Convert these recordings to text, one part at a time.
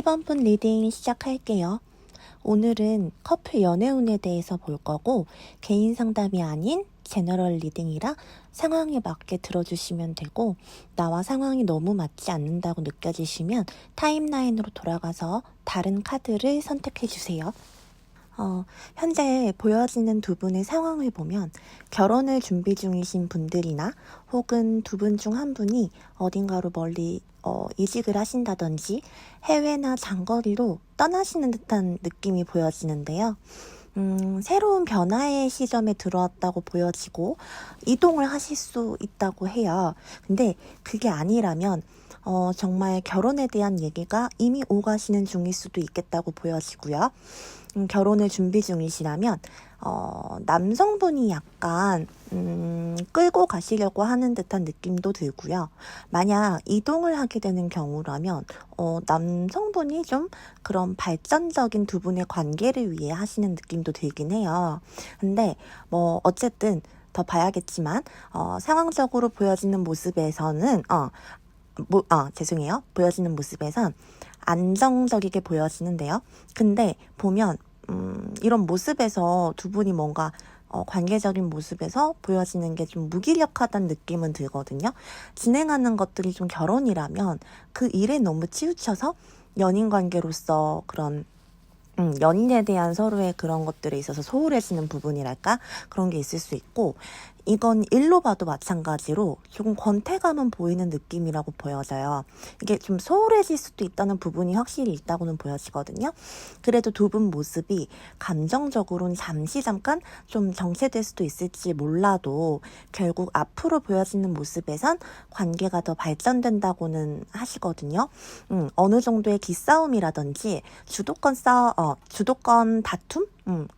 1번 분 리딩 시작할게요. 오늘은 커플 연애운에 대해서 볼 거고 개인 상담이 아닌 제너럴 리딩이라 상황에 맞게 들어주시면 되고 나와 상황이 너무 맞지 않는다고 느껴지시면 타임라인으로 돌아가서 다른 카드를 선택해 주세요. 현재 보여지는 두 분의 상황을 보면 결혼을 준비 중이신 분들이나 혹은 두 분 중 한 분이 어딘가로 멀리 이직을 하신다든지 해외나 장거리로 떠나시는 듯한 느낌이 보여지는데요. 새로운 변화의 시점에 들어왔다고 보여지고 이동을 하실 수 있다고 해요. 근데 그게 아니라면 정말 결혼에 대한 얘기가 이미 오가시는 중일 수도 있겠다고 보여지고요. 결혼을 준비 중이시라면 남성분이 약간 끌고 가시려고 하는 듯한 느낌도 들고요. 만약 이동을 하게 되는 경우라면 남성분이 좀 그런 발전적인 두 분의 관계를 위해 하시는 느낌도 들긴 해요. 근데 어쨌든 더 봐야겠지만 상황적으로 보여지는 모습에서는 죄송해요. 보여지는 모습에선 안정적이게 보여지는데요. 근데 보면 이런 모습에서 두 분이 뭔가 관계적인 모습에서 보여지는 게 좀 무기력하다는 느낌은 들거든요. 진행하는 것들이 좀 결혼이라면 그 일에 너무 치우쳐서 연인 관계로서 그런 연인에 대한 서로의 그런 것들에 있어서 소홀해지는 부분이랄까? 그런 게 있을 수 있고, 이건 일로 봐도 마찬가지로 조금 권태감은 보이는 느낌이라고 보여져요. 이게 좀 소홀해질 수도 있다는 부분이 확실히 있다고는 보여지거든요. 그래도 두 분 모습이 감정적으로는 잠깐 좀 정체될 수도 있을지 몰라도 결국 앞으로 보여지는 모습에선 관계가 더 발전된다고는 하시거든요. 어느 정도의 기싸움이라든지 주도권 다툼?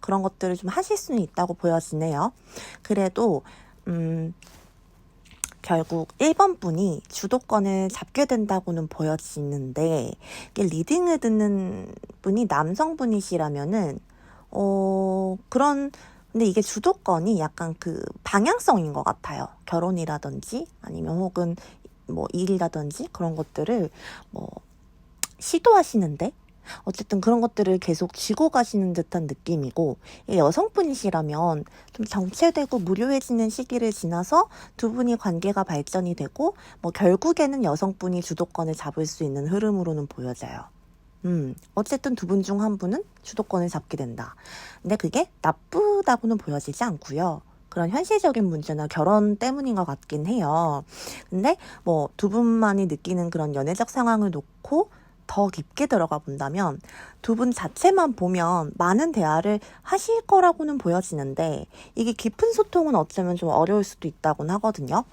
그런 것들을 좀 하실 수는 있다고 보여지네요. 그래도 결국 1번 분이 주도권을 잡게 된다고는 보여지는데 이게 리딩을 듣는 분이 남성분이시라면은 근데 이게 주도권이 약간 그 방향성인 것 같아요. 결혼이라든지 아니면 혹은 일이라든지 그런 것들을 시도하시는데 어쨌든 그런 것들을 계속 쥐고 가시는 듯한 느낌이고, 여성분이시라면 좀 정체되고 무료해지는 시기를 지나서 두 분이 관계가 발전이 되고 결국에는 여성분이 주도권을 잡을 수 있는 흐름으로는 보여져요. 어쨌든 두 분 중 한 분은 주도권을 잡게 된다. 근데 그게 나쁘다고는 보여지지 않고요. 그런 현실적인 문제나 결혼 때문인 것 같긴 해요. 근데 두 분만이 느끼는 그런 연애적 상황을 놓고 더 깊게 들어가 본다면 두 분 자체만 보면 많은 대화를 하실 거라고는 보여지는데 이게 깊은 소통은 어쩌면 좀 어려울 수도 있다고는 하거든요.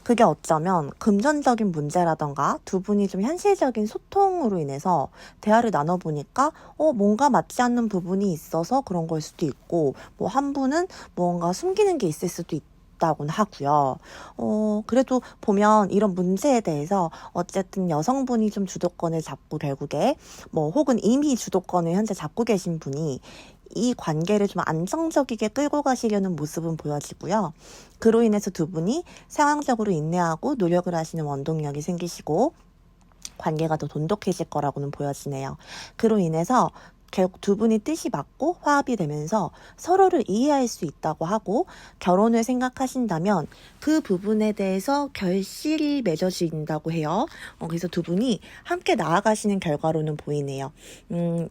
그게 어쩌면 금전적인 문제라던가 두 분이 좀 현실적인 소통으로 인해서 대화를 나눠보니까 뭔가 맞지 않는 부분이 있어서 그런 걸 수도 있고 한 분은 뭔가 숨기는 게 있을 수도 있다고는 하고요. 그래도 보면 이런 문제에 대해서 어쨌든 여성분이 좀 주도권을 잡고 결국에 혹은 이미 주도권을 현재 잡고 계신 분이 이 관계를 좀 안정적이게 끌고 가시려는 모습은 보여지고요. 그로 인해서 두 분이 상황적으로 인내하고 노력을 하시는 원동력이 생기시고 관계가 더 돈독해질 거라고는 보여지네요. 그로 인해서 결국 두 분이 뜻이 맞고 화합이 되면서 서로를 이해할 수 있다고 하고 결혼을 생각하신다면 그 부분에 대해서 결실이 맺어진다고 해요. 그래서 두 분이 함께 나아가시는 결과로는 보이네요.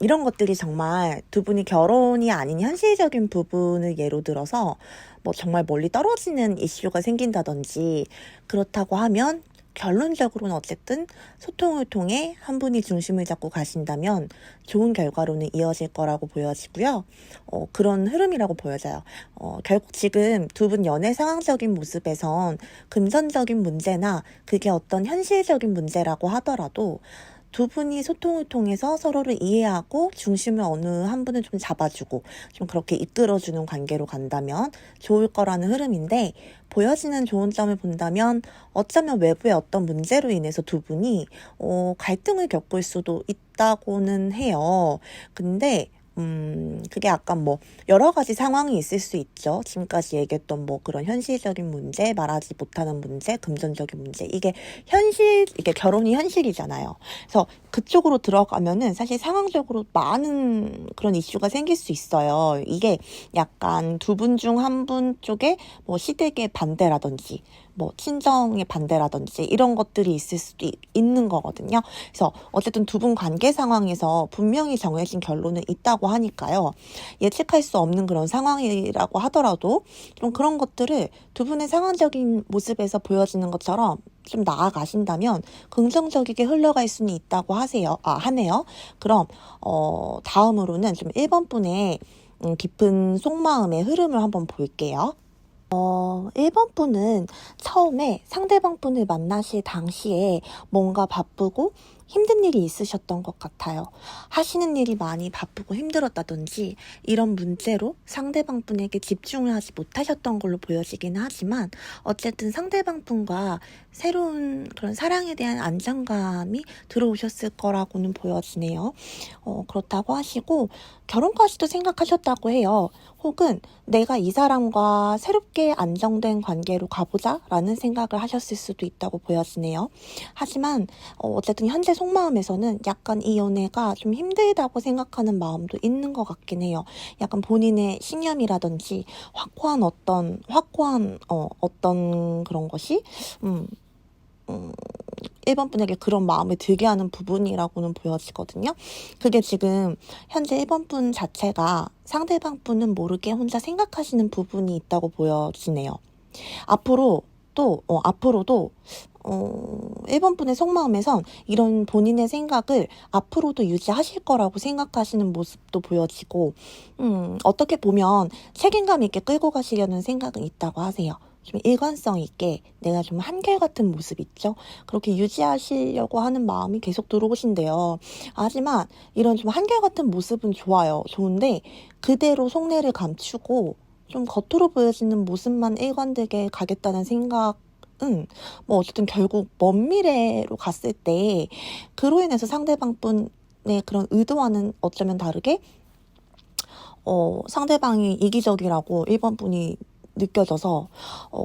이런 것들이 정말 두 분이 결혼이 아닌 현실적인 부분을 예로 들어서 정말 멀리 떨어지는 이슈가 생긴다든지 그렇다고 하면 결론적으로는 어쨌든 소통을 통해 한 분이 중심을 잡고 가신다면 좋은 결과로는 이어질 거라고 보여지고요. 그런 흐름이라고 보여져요. 결국 지금 두 분 연애 상황적인 모습에선 금전적인 문제나 그게 어떤 현실적인 문제라고 하더라도 두 분이 소통을 통해서 서로를 이해하고 중심을 어느 한 분은 좀 잡아주고 좀 그렇게 이끌어주는 관계로 간다면 좋을 거라는 흐름인데 보여지는 좋은 점을 본다면 어쩌면 외부의 어떤 문제로 인해서 두 분이 갈등을 겪을 수도 있다고는 해요. 근데 그게 약간 뭐 여러 가지 상황이 있을 수 있죠. 지금까지 얘기했던 뭐 그런 현실적인 문제, 말하지 못하는 문제, 금전적인 문제. 이게 결혼이 현실이잖아요. 그래서 그쪽으로 들어가면은 사실 상황적으로 많은 그런 이슈가 생길 수 있어요. 이게 약간 두 분 중 한 분 쪽에 뭐 시댁의 반대라든지, 뭐 친정의 반대라든지 이런 것들이 있을 수도 있는 거거든요. 그래서 어쨌든 두 분 관계 상황에서 분명히 정해진 결론은 있다고 하니까요. 예측할 수 없는 그런 상황이라고 하더라도 좀 그런 것들을 두 분의 상황적인 모습에서 보여지는 것처럼 좀 나아가신다면 긍정적이게 흘러갈 수는 있다고 하네요. 그럼 다음으로는 좀 1번 분의 깊은 속마음의 흐름을 한번 볼게요. 1번 분은 처음에 상대방 분을 만나실 당시에 뭔가 바쁘고 힘든 일이 있으셨던 것 같아요. 하시는 일이 많이 바쁘고 힘들었다든지 이런 문제로 상대방 분에게 집중을 하지 못하셨던 걸로 보여지기는 하지만 어쨌든 상대방 분과 새로운 그런 사랑에 대한 안정감이 들어오셨을 거라고는 보여지네요. 그렇다고 하시고 결혼까지도 생각하셨다고 해요. 혹은 내가 이 사람과 새롭게 안정된 관계로 가보자 라는 생각을 하셨을 수도 있다고 보여지네요. 하지만 어쨌든 현재 속마음에서는 약간 이 연애가 좀 힘들다고 생각하는 마음도 있는 것 같긴 해요. 약간 본인의 신념이라든지 확고한 어떤 그런 것이 1번 분에게 그런 마음을 들게 하는 부분이라고는 보여지거든요. 그게 지금 현재 1번 분 자체가 상대방 분은 모르게 혼자 생각하시는 부분이 있다고 보여지네요. 앞으로도 1번 분의 속마음에선 이런 본인의 생각을 앞으로도 유지하실 거라고 생각하시는 모습도 보여지고, 어떻게 보면 책임감 있게 끌고 가시려는 생각은 있다고 하세요. 좀 일관성 있게 내가 좀 한결같은 모습 있죠? 그렇게 유지하시려고 하는 마음이 계속 들어오신대요. 하지만 이런 좀 한결같은 모습은 좋은데 그대로 속내를 감추고 좀 겉으로 보여지는 모습만 일관되게 가겠다는 생각은 뭐 어쨌든 결국 먼 미래로 갔을 때 그로 인해서 상대방 분의 그런 의도와는 어쩌면 다르게 상대방이 이기적이라고 1번 분이 느껴져서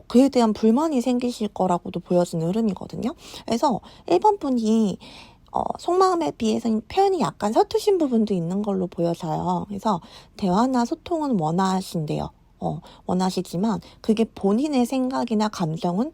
그에 대한 불만이 생기실 거라고도 보여지는 흐름이거든요. 그래서 1번 분이 속마음에 비해서 표현이 약간 서투신 부분도 있는 걸로 보여져요. 그래서 대화나 소통은 원하시지만 그게 본인의 생각이나 감정은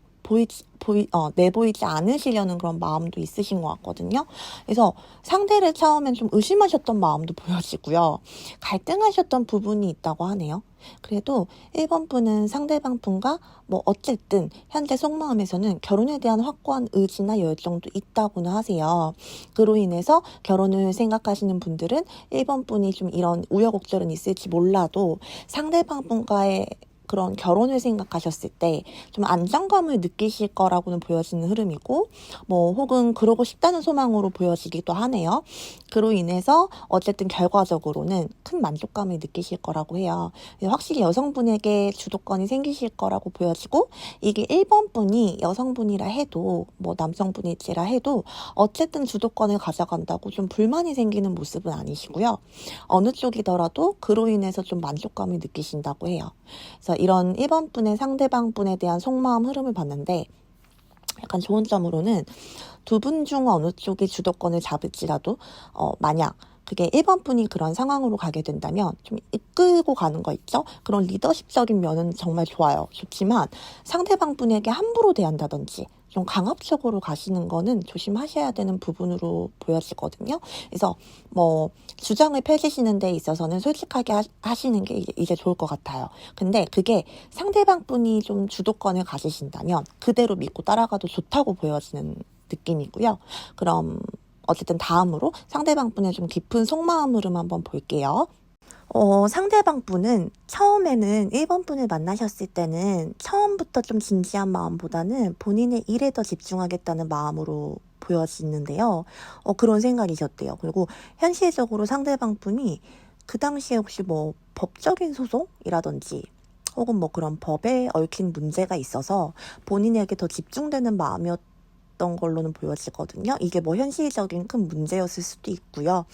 내보이지 않으시려는 그런 마음도 있으신 것 같거든요. 그래서 상대를 처음엔 좀 의심하셨던 마음도 보여지고요. 갈등하셨던 부분이 있다고 하네요. 그래도 1번 분은 상대방 분과 뭐 어쨌든 현재 속마음에서는 결혼에 대한 확고한 의지나 열정도 있다고는 하세요. 그로 인해서 결혼을 생각하시는 분들은 1번 분이 좀 이런 우여곡절은 있을지 몰라도 상대방 분과의 그런 결혼을 생각하셨을 때 좀 안정감을 느끼실 거라고는 보여지는 흐름이고 뭐 혹은 그러고 싶다는 소망으로 보여지기도 하네요. 그로 인해서 어쨌든 결과적으로는 큰 만족감을 느끼실 거라고 해요. 확실히 여성분에게 주도권이 생기실 거라고 보여지고 이게 1번 분이 여성분이라 해도 뭐 남성분일지라 해도 어쨌든 주도권을 가져간다고 좀 불만이 생기는 모습은 아니시고요. 어느 쪽이더라도 그로 인해서 좀 만족감을 느끼신다고 해요. 그래서 이런 1번 분의 상대방 분에 대한 속마음 흐름을 봤는데 약간 좋은 점으로는 두 분 중 어느 쪽이 주도권을 잡을지라도 만약 그게 1번 분이 그런 상황으로 가게 된다면 좀 이끌고 가는 거 있죠? 그런 리더십적인 면은 정말 좋지만 상대방 분에게 함부로 대한다든지 좀 강압적으로 가시는 거는 조심하셔야 되는 부분으로 보여지거든요. 그래서 뭐 주장을 펼치시는 데 있어서는 솔직하게 하시는 게 이제 좋을 것 같아요. 근데 그게 상대방 분이 좀 주도권을 가지신다면 그대로 믿고 따라가도 좋다고 보여지는 느낌이고요. 그럼 어쨌든 다음으로 상대방 분의 좀 깊은 속마음 흐름 한번 볼게요. 상대방 분은 처음에는 1번 분을 만나셨을 때는 처음부터 좀 진지한 마음보다는 본인의 일에 더 집중하겠다는 마음으로 보여지는데요. 그런 생각이셨대요. 그리고 현실적으로 상대방 분이 그 당시에 혹시 뭐 법적인 소송이라든지 혹은 뭐 그런 법에 얽힌 문제가 있어서 본인에게 더 집중되는 마음이었던 있었던 걸로는 보여지거든요. 이게 뭐 현실적인 큰 문제였을 수도 있고요.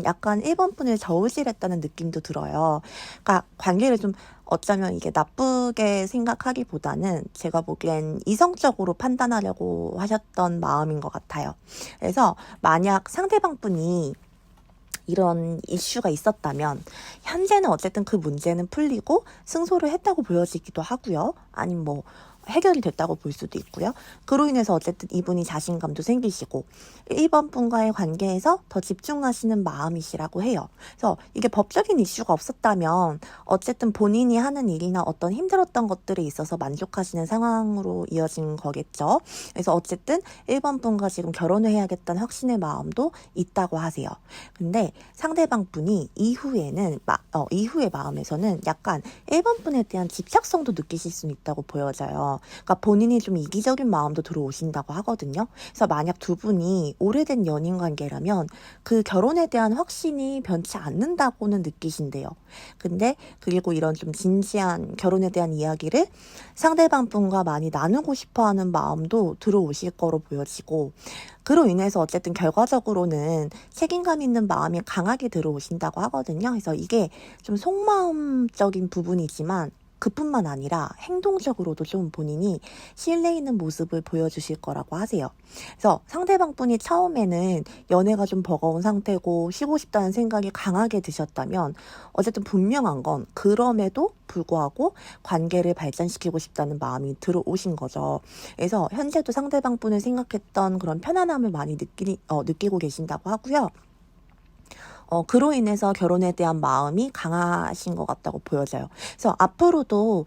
약간 1번 분을 저울질했다는 느낌도 들어요. 그러니까 관계를 좀 어쩌면 이게 나쁘게 생각하기보다는 제가 보기엔 이성적으로 판단하려고 하셨던 마음인 것 같아요. 그래서 만약 상대방 분이 이런 이슈가 있었다면 현재는 어쨌든 그 문제는 풀리고 승소를 했다고 보여지기도 하고요. 아니면 뭐 해결이 됐다고 볼 수도 있고요. 그로 인해서 어쨌든 이분이 자신감도 생기시고 1번 분과의 관계에서 더 집중하시는 마음이시라고 해요. 그래서 이게 법적인 이슈가 없었다면 어쨌든 본인이 하는 일이나 어떤 힘들었던 것들에 있어서 만족하시는 상황으로 이어진 거겠죠. 그래서 어쨌든 1번 분과 지금 결혼을 해야겠다는 확신의 마음도 있다고 하세요. 근데 상대방 분이 이후의 마음에서는 약간 1번 분에 대한 집착성도 느끼실 수 있다고 보여져요. 그러니까 본인이 좀 이기적인 마음도 들어오신다고 하거든요. 그래서 만약 두 분이 오래된 연인 관계라면 그 결혼에 대한 확신이 변치 않는다고는 느끼신대요. 근데 그리고 이런 좀 진지한 결혼에 대한 이야기를 상대방 분과 많이 나누고 싶어하는 마음도 들어오실 거로 보여지고, 그로 인해서 어쨌든 결과적으로는 책임감 있는 마음이 강하게 들어오신다고 하거든요. 그래서 이게 좀 속마음적인 부분이지만 그뿐만 아니라 행동적으로도 좀 본인이 신뢰 있는 모습을 보여주실 거라고 하세요. 그래서 상대방 분이 처음에는 연애가 좀 버거운 상태고 쉬고 싶다는 생각이 강하게 드셨다면 어쨌든 분명한 건 그럼에도 불구하고 관계를 발전시키고 싶다는 마음이 들어오신 거죠. 그래서 현재도 상대방 분을 생각했던 그런 편안함을 많이 느끼고 계신다고 하고요. 그로 인해서 결혼에 대한 마음이 강하신 것 같다고 보여져요. 그래서 앞으로도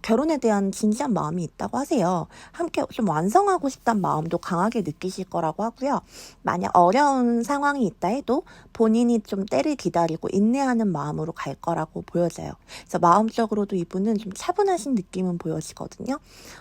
결혼에 대한 진지한 마음이 있다고 하세요. 함께 좀 완성하고 싶다는 마음도 강하게 느끼실 거라고 하고요. 만약 어려운 상황이 있다 해도 본인이 좀 때를 기다리고 인내하는 마음으로 갈 거라고 보여져요. 그래서 마음적으로도 이분은 좀 차분하신 느낌은 보여지거든요.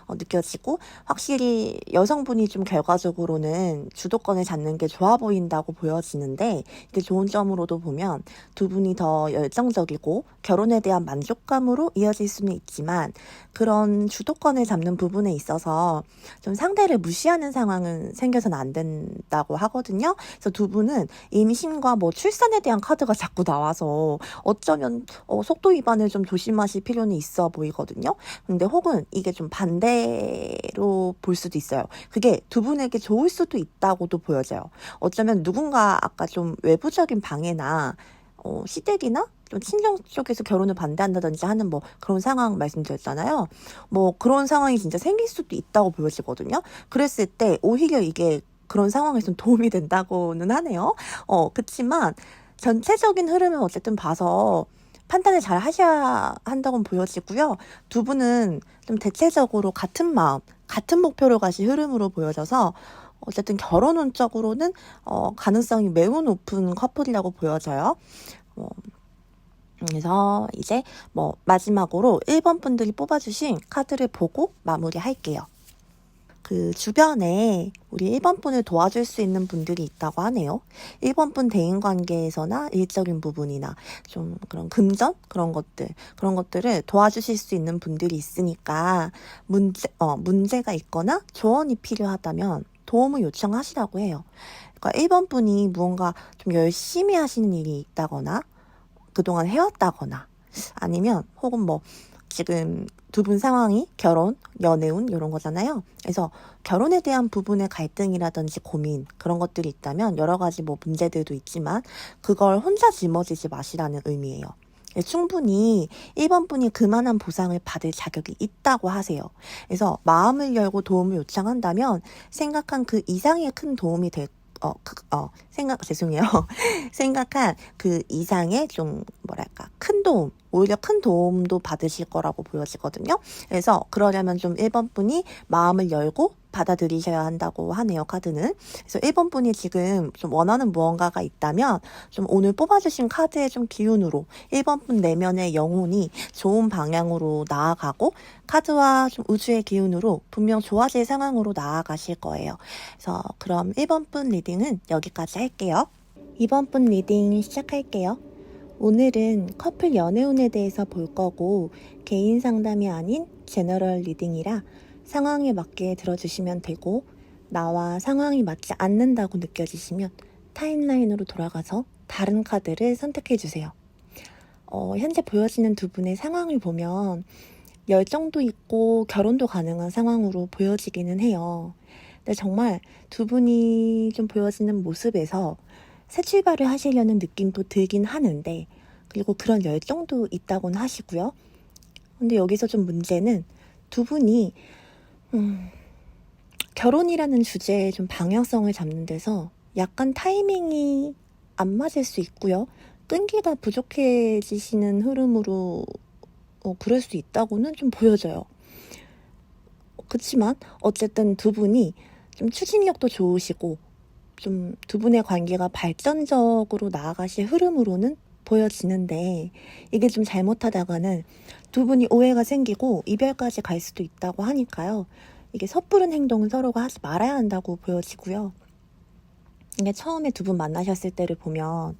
느껴지고 확실히 여성분이 좀 결과적으로는 주도권을 잡는 게 좋아 보인다고 보여지는데, 이게 좋은 점으로도 보면 두 분이 더 열정적이고 결혼에 대한 만족감으로 이어질 수는 있지만 그런 주도권을 잡는 부분에 있어서 좀 상대를 무시하는 상황은 생겨서는 안 된다고 하거든요. 그래서 두 분은 임신과 뭐 출산에 대한 카드가 자꾸 나와서 어쩌면 속도 위반을 좀 조심하실 필요는 있어 보이거든요. 근데 혹은 이게 좀 반대로 볼 수도 있어요. 그게 두 분에게 좋을 수도 있다고도 보여져요. 어쩌면 누군가 아까 좀 외부적인 방해나 시댁이나 좀 친정 쪽에서 결혼을 반대한다든지 하는 뭐 그런 상황 말씀드렸잖아요. 뭐 그런 상황이 진짜 생길 수도 있다고 보여지거든요. 그랬을 때 오히려 이게 그런 상황에서는 도움이 된다고는 하네요. 그치만 전체적인 흐름은 어쨌든 봐서 판단을 잘 하셔야 한다고 보여지고요. 두 분은 좀 대체적으로 같은 마음, 같은 목표로 가실 흐름으로 보여져서 어쨌든 결혼 운적으로는 가능성이 매우 높은 커플이라고 보여져요. 그래서 이제 뭐 마지막으로 1번 분들이 뽑아주신 카드를 보고 마무리할게요. 그 주변에 우리 1번 분을 도와줄 수 있는 분들이 있다고 하네요. 1번 분 대인관계에서나 일적인 부분이나 좀 그런 금전 그런 것들을 도와주실 수 있는 분들이 있으니까 문제가 있거나 조언이 필요하다면 도움을 요청하시라고 해요. 그러니까 1번 분이 무언가 좀 열심히 하시는 일이 있다거나 그동안 해왔다거나 아니면 혹은 뭐 지금 두 분 상황이 결혼, 연애운 이런 거잖아요. 그래서 결혼에 대한 부분의 갈등이라든지 고민 그런 것들이 있다면 여러 가지 뭐 문제들도 있지만 그걸 혼자 짊어지지 마시라는 의미예요. 충분히 1번 분이 그만한 보상을 받을 자격이 있다고 하세요. 그래서 마음을 열고 도움을 요청한다면 생각한 그 이상의 큰 도움이 될 생각한 그 이상의 좀 큰 도움, 오히려 큰 도움도 받으실 거라고 보여지거든요. 그래서 그러려면 좀 1번 분이 마음을 열고 받아들이셔야 한다고 하네요, 카드는. 그래서 1번 분이 지금 좀 원하는 무언가가 있다면 좀 오늘 뽑아주신 카드의 좀 기운으로 1번 분 내면의 영혼이 좋은 방향으로 나아가고 카드와 좀 우주의 기운으로 분명 좋아질 상황으로 나아가실 거예요. 그래서 그럼 1번 분 리딩은 여기까지 할게요. 2번 분 리딩 시작할게요. 오늘은 커플 연애운에 대해서 볼 거고 개인 상담이 아닌 제너럴 리딩이라 상황에 맞게 들어주시면 되고 나와 상황이 맞지 않는다고 느껴지시면 타임라인으로 돌아가서 다른 카드를 선택해 주세요. 현재 보여지는 두 분의 상황을 보면 열정도 있고 결혼도 가능한 상황으로 보여지기는 해요. 근데 정말 두 분이 좀 보여지는 모습에서 새 출발을 하시려는 느낌도 들긴 하는데, 그리고 그런 열정도 있다고는 하시고요. 근데 여기서 좀 문제는 두 분이 결혼이라는 주제에 좀 방향성을 잡는 데서 약간 타이밍이 안 맞을 수 있고요. 끈기가 부족해지시는 흐름으로 그럴 수 있다고는 좀 보여져요. 그렇지만 어쨌든 두 분이 좀 추진력도 좋으시고 좀 두 분의 관계가 발전적으로 나아가실 흐름으로는 보여지는데, 이게 좀 잘못하다가는 두 분이 오해가 생기고 이별까지 갈 수도 있다고 하니까요. 이게 섣부른 행동은 서로가 하지 말아야 한다고 보여지고요. 이게 처음에 두 분 만나셨을 때를 보면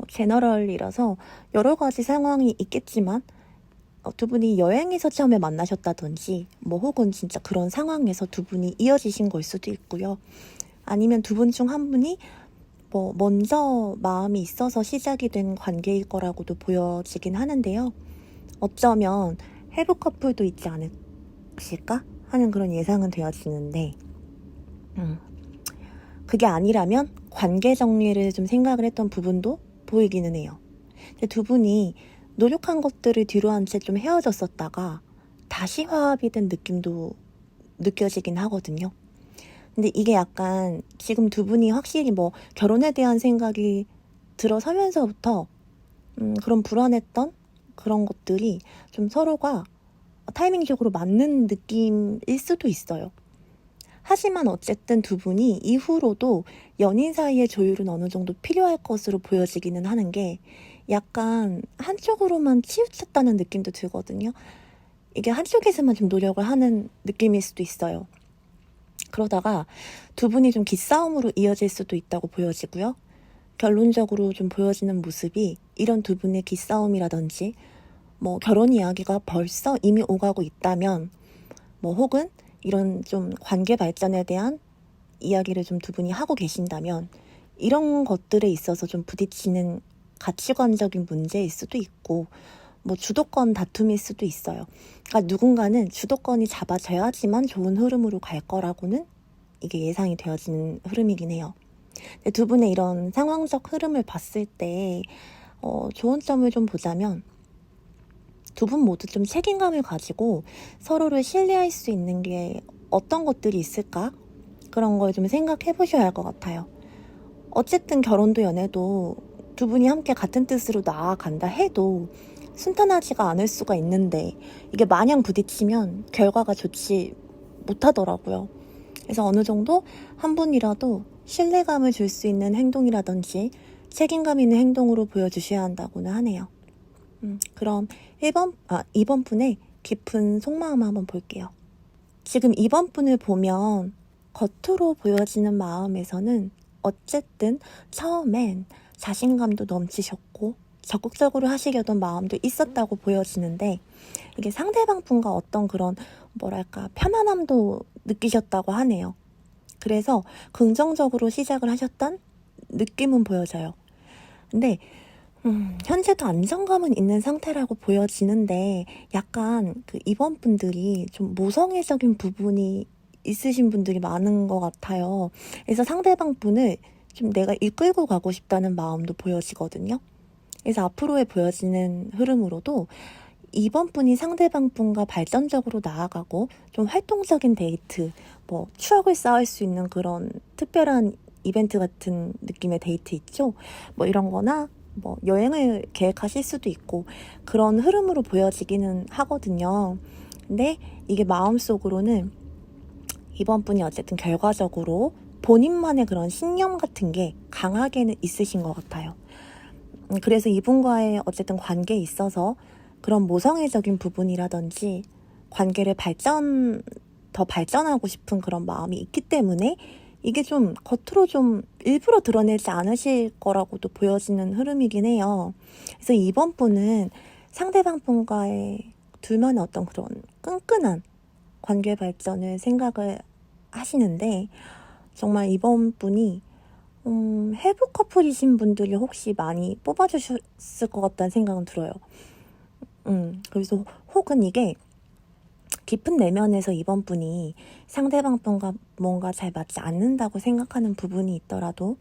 제너럴이라서 여러 가지 상황이 있겠지만 두 분이 여행에서 처음에 만나셨다든지 혹은 진짜 그런 상황에서 두 분이 이어지신 걸 수도 있고요. 아니면 두 분 중 한 분이 먼저 마음이 있어서 시작이 된 관계일 거라고도 보여지긴 하는데요. 어쩌면 해부 커플도 있지 않으실까 하는 그런 예상은 되어지는데, 그게 아니라면 관계 정리를 좀 생각을 했던 부분도 보이기는 해요. 근데 두 분이 노력한 것들을 뒤로 한 채 좀 헤어졌었다가 다시 화합이 된 느낌도 느껴지긴 하거든요. 근데 이게 약간 지금 두 분이 확실히 결혼에 대한 생각이 들어서면서부터 그런 불안했던 그런 것들이 좀 서로가 타이밍적으로 맞는 느낌일 수도 있어요. 하지만 어쨌든 두 분이 이후로도 연인 사이의 조율은 어느 정도 필요할 것으로 보여지기는 하는 게, 약간 한쪽으로만 치우쳤다는 느낌도 들거든요. 이게 한쪽에서만 좀 노력을 하는 느낌일 수도 있어요. 그러다가 두 분이 좀 기싸움으로 이어질 수도 있다고 보여지고요. 결론적으로 좀 보여지는 모습이 이런 두 분의 기싸움이라든지 결혼 이야기가 벌써 이미 오가고 있다면, 혹은 이런 좀 관계 발전에 대한 이야기를 좀 두 분이 하고 계신다면 이런 것들에 있어서 좀 부딪히는 가치관적인 문제일 수도 있고 주도권 다툼일 수도 있어요. 그러니까 누군가는 주도권이 잡아져야지만 좋은 흐름으로 갈 거라고는 이게 예상이 되어지는 흐름이긴 해요. 근데 두 분의 이런 상황적 흐름을 봤을 때 좋은 점을 좀 보자면, 두 분 모두 좀 책임감을 가지고 서로를 신뢰할 수 있는 게 어떤 것들이 있을까? 그런 걸 좀 생각해 보셔야 할 것 같아요. 어쨌든 결혼도 연애도 두 분이 함께 같은 뜻으로 나아간다 해도 순탄하지가 않을 수가 있는데, 이게 마냥 부딪히면 결과가 좋지 못하더라고요. 그래서 어느 정도 한 분이라도 신뢰감을 줄 수 있는 행동이라든지 책임감 있는 행동으로 보여주셔야 한다고는 하네요. 그럼 2번 분의 깊은 속마음 한번 볼게요. 지금 2번 분을 보면 겉으로 보여지는 마음에서는 어쨌든 처음엔 자신감도 넘치셨고 적극적으로 하시려던 마음도 있었다고 보여지는데, 이게 상대방 분과 어떤 그런 편안함도 느끼셨다고 하네요. 그래서 긍정적으로 시작을 하셨던 느낌은 보여져요. 근데 현재도 안정감은 있는 상태라고 보여지는데, 약간 이번 분들이 좀 모성애적인 부분이 있으신 분들이 많은 것 같아요. 그래서 상대방 분을 좀 내가 이끌고 가고 싶다는 마음도 보여지거든요. 그래서 앞으로의 보여지는 흐름으로도 이번 분이 상대방 분과 발전적으로 나아가고 좀 활동적인 데이트, 추억을 쌓을 수 있는 그런 특별한 이벤트 같은 느낌의 데이트 있죠? 이런 거나 여행을 계획하실 수도 있고 그런 흐름으로 보여지기는 하거든요. 근데 이게 마음속으로는 이번 분이 어쨌든 결과적으로 본인만의 그런 신념 같은 게 강하게는 있으신 것 같아요. 그래서 이분과의 어쨌든 관계에 있어서 그런 모성애적인 부분이라든지 관계를 더 발전하고 싶은 그런 마음이 있기 때문에 이게 좀 겉으로 좀 일부러 드러내지 않으실 거라고도 보여지는 흐름이긴 해요. 그래서 이번 분은 상대방 분과의 둘만의 어떤 그런 끈끈한 관계 발전을 생각을 하시는데, 정말 이번 분이 해부 커플이신 분들이 혹시 많이 뽑아주셨을 것 같다는 생각은 들어요. 그래서 혹은 이게 깊은 내면에서 이번 분이 상대방 분과 뭔가 잘 맞지 않는다고 생각하는 부분이 있더라도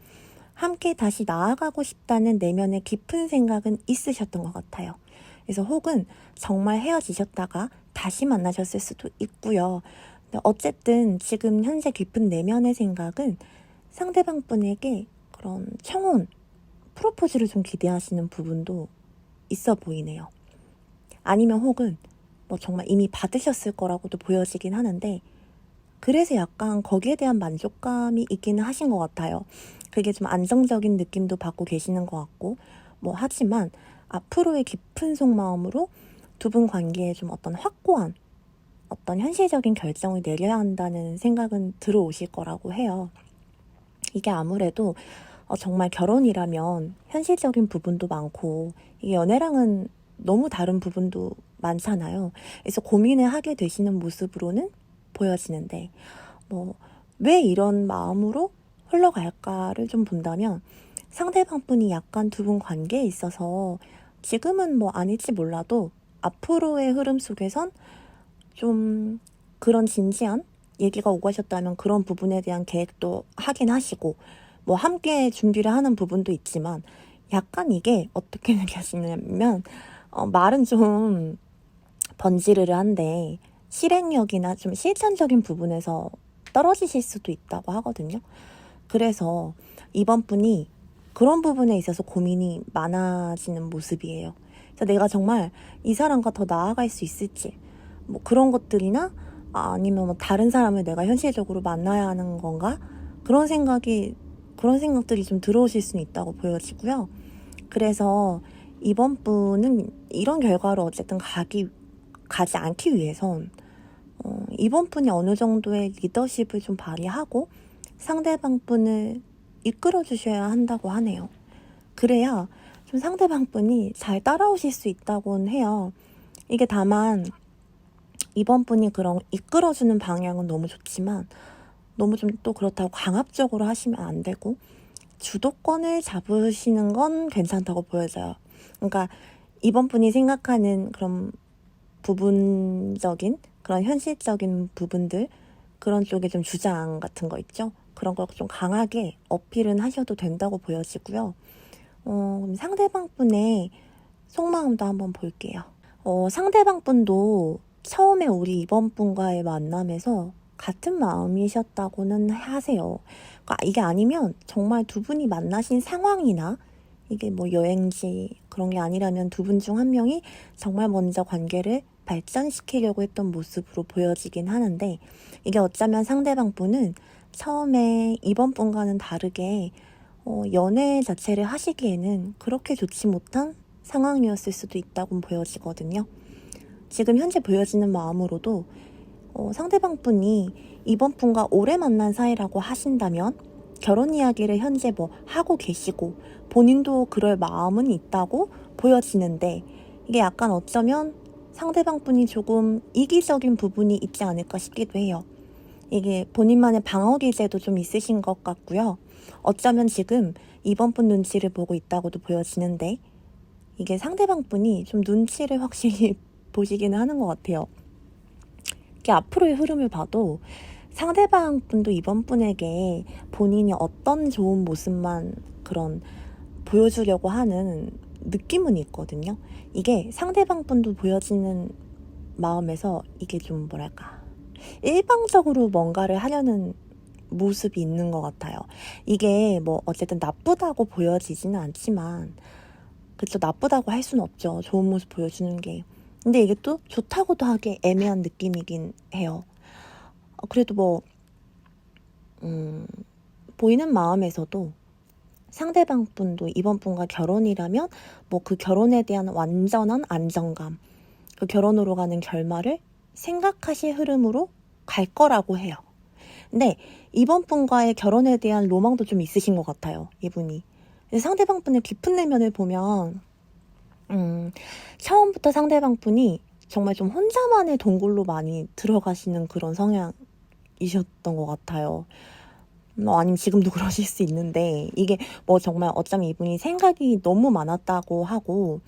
함께 다시 나아가고 싶다는 내면의 깊은 생각은 있으셨던 것 같아요. 그래서 혹은 정말 헤어지셨다가 다시 만나셨을 수도 있고요. 근데 어쨌든 지금 현재 깊은 내면의 생각은 상대방 분에게 그런 청혼, 프로포즈를 좀 기대하시는 부분도 있어 보이네요. 아니면 혹은 뭐 정말 이미 받으셨을 거라고도 보여지긴 하는데 그래서 약간 거기에 대한 만족감이 있기는 하신 것 같아요. 그게 좀 안정적인 느낌도 받고 계시는 것 같고 뭐 하지만 앞으로의 깊은 속마음으로 두 분 관계에 좀 어떤 확고한 어떤 현실적인 결정을 내려야 한다는 생각은 들어오실 거라고 해요. 이게 아무래도 정말 결혼이라면 현실적인 부분도 많고 이게 연애랑은 너무 다른 부분도 많잖아요. 그래서 고민을 하게 되시는 모습으로는 보여지는데 왜 이런 마음으로 흘러갈까를 좀 본다면 상대방 분이 약간 두 분 관계에 있어서 지금은 뭐 아닐지 몰라도 앞으로의 흐름 속에선 좀 그런 진지한 얘기가 오고 하셨다면 그런 부분에 대한 계획도 하긴 하시고 뭐 함께 준비를 하는 부분도 있지만 약간 이게 어떻게 느껴지냐면 말은 좀 번지르르한데 실행력이나 좀 실천적인 부분에서 떨어지실 수도 있다고 하거든요. 그래서 이번 분이 그런 부분에 있어서 고민이 많아지는 모습이에요. 그래서 내가 정말 이 사람과 더 나아갈 수 있을지 뭐 그런 것들이나 아니면 뭐 다른 사람을 내가 현실적으로 만나야 하는 건가 그런 생각들이 좀 들어오실 수는 있다고 보여지고요. 그래서 이번 분은 이런 결과로 어쨌든 가지 않기 위해선 이번 분이 어느 정도의 리더십을 좀 발휘하고 상대방 분을 이끌어 주셔야 한다고 하네요. 그래야 좀 상대방 분이 잘 따라오실 수 있다고는 해요. 이게 다만 이번 분이 그런 이끌어주는 방향은 너무 좋지만 너무 좀 또 그렇다고 강압적으로 하시면 안 되고 주도권을 잡으시는 건 괜찮다고 보여져요. 그러니까 이번 분이 생각하는 그런 부분적인 그런 현실적인 부분들 그런 쪽에 좀 주장 같은 거 있죠. 그런 거 좀 강하게 어필은 하셔도 된다고 보여지고요. 그럼 상대방 분의 속마음도 한번 볼게요. 상대방 분도 처음에 우리 이번 분과의 만남에서 같은 마음이셨다고는 하세요. 그러니까 이게 아니면 정말 두 분이 만나신 상황이나 이게 뭐 여행지 그런 게 아니라면 두 분 중 한 명이 정말 먼저 관계를 발전시키려고 했던 모습으로 보여지긴 하는데 이게 어쩌면 상대방 분은 처음에 이번 분과는 다르게 연애 자체를 하시기에는 그렇게 좋지 못한 상황이었을 수도 있다고 보여지거든요. 지금 현재 보여지는 마음으로도 상대방 분이 이번 분과 오래 만난 사이라고 하신다면 결혼 이야기를 현재 뭐 하고 계시고 본인도 그럴 마음은 있다고 보여지는데 이게 약간 어쩌면 상대방 분이 조금 이기적인 부분이 있지 않을까 싶기도 해요. 이게 본인만의 방어 기제도 좀 있으신 것 같고요. 어쩌면 지금 이번 분 눈치를 보고 있다고도 보여지는데 이게 상대방 분이 좀 눈치를 확실히 보시기는 하는 것 같아요. 이게 앞으로의 흐름을 봐도 상대방 분도 이번 분에게 본인이 어떤 좋은 모습만 그런 보여주려고 하는 느낌은 있거든요. 이게 상대방 분도 보여지는 마음에서 이게 좀 뭐랄까 일방적으로 뭔가를 하려는 모습이 있는 것 같아요. 이게 뭐 어쨌든 나쁘다고 보여지지는 않지만 그쵸, 나쁘다고 할 수는 없죠. 좋은 모습 보여주는 게. 근데 이게 또 좋다고도 하기 애매한 느낌이긴 해요. 그래도 뭐 보이는 마음에서도 상대방 분도 이번 분과 결혼이라면 뭐 그 결혼에 대한 완전한 안정감, 그 결혼으로 가는 결말을 생각하실 흐름으로 갈 거라고 해요. 근데 이번 분과의 결혼에 대한 로망도 좀 있으신 것 같아요, 이분이. 상대방 분의 깊은 내면을 보면 처음부터 상대방 분이 정말 좀 혼자만의 동굴로 많이 들어가시는 그런 성향이셨던 것 같아요. 아니면 지금도 그러실 수 있는데, 이게 뭐 정말 어쩌면 이분이 생각이 너무 많았다고 하고,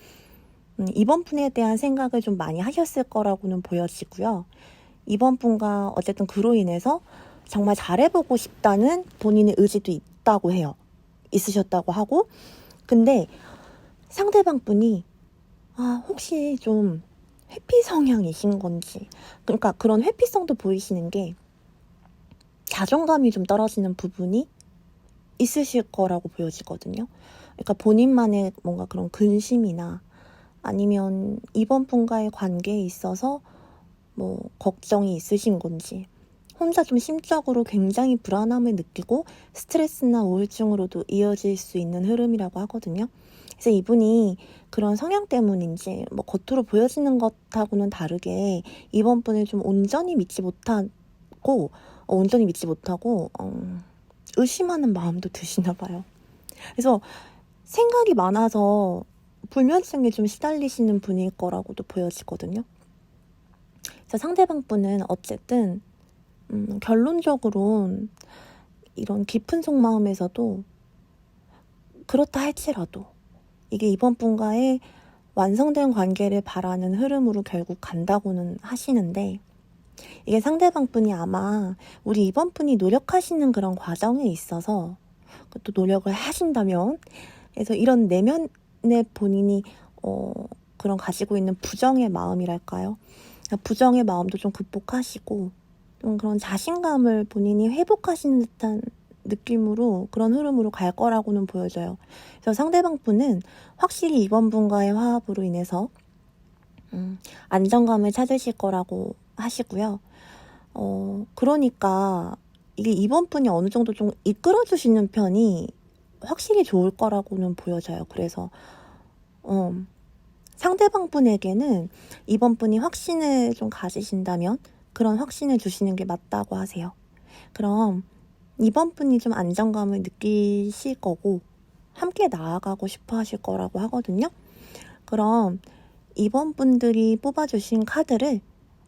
이번 분에 대한 생각을 좀 많이 하셨을 거라고는 보여지고요. 이번 분과 어쨌든 그로 인해서 정말 잘해보고 싶다는 본인의 의지도 있다고 해요. 있으셨다고 하고, 근데 상대방 분이 혹시 좀 회피 성향이신 건지, 그러니까 그런 회피성도 보이시는 게 자존감이 좀 떨어지는 부분이 있으실 거라고 보여지거든요. 그러니까 본인만의 뭔가 그런 근심이나 아니면 이번 분과의 관계에 있어서 뭐 걱정이 있으신 건지, 혼자 좀 심적으로 굉장히 불안함을 느끼고 스트레스나 우울증으로도 이어질 수 있는 흐름이라고 하거든요. 그래서 이분이 그런 성향 때문인지 뭐 겉으로 보여지는 것하고는 다르게 이번 분을 좀 온전히 믿지 못하고 의심하는 마음도 드시나 봐요. 그래서 생각이 많아서 불면증에 좀 시달리시는 분일 거라고도 보여지거든요. 그래서 상대방 분은 어쨌든 결론적으로는 이런 깊은 속마음에서도 그렇다 할지라도 이게 이번 분과의 완성된 관계를 바라는 흐름으로 결국 간다고는 하시는데, 이게 상대방 분이 아마 우리 이번 분이 노력하시는 그런 과정에 있어서 또 노력을 하신다면, 그래서 이런 내면의 본인이 그런 가지고 있는 부정의 마음이랄까요? 부정의 마음도 좀 극복하시고 좀 그런 자신감을 본인이 회복하시는 듯한 느낌으로 그런 흐름으로 갈 거라고는 보여져요. 그래서 상대방 분은 확실히 이번 분과의 화합으로 인해서 안정감을 찾으실 거라고 하시고요. 그러니까 이게 이번 분이 어느 정도 좀 이끌어주시는 편이 확실히 좋을 거라고는 보여져요. 그래서 상대방 분에게는 이번 분이 확신을 좀 가지신다면 그런 확신을 주시는 게 맞다고 하세요. 그럼 이번 분이 좀 안정감을 느끼실 거고 함께 나아가고 싶어 하실 거라고 하거든요. 그럼 이번 분들이 뽑아주신 카드를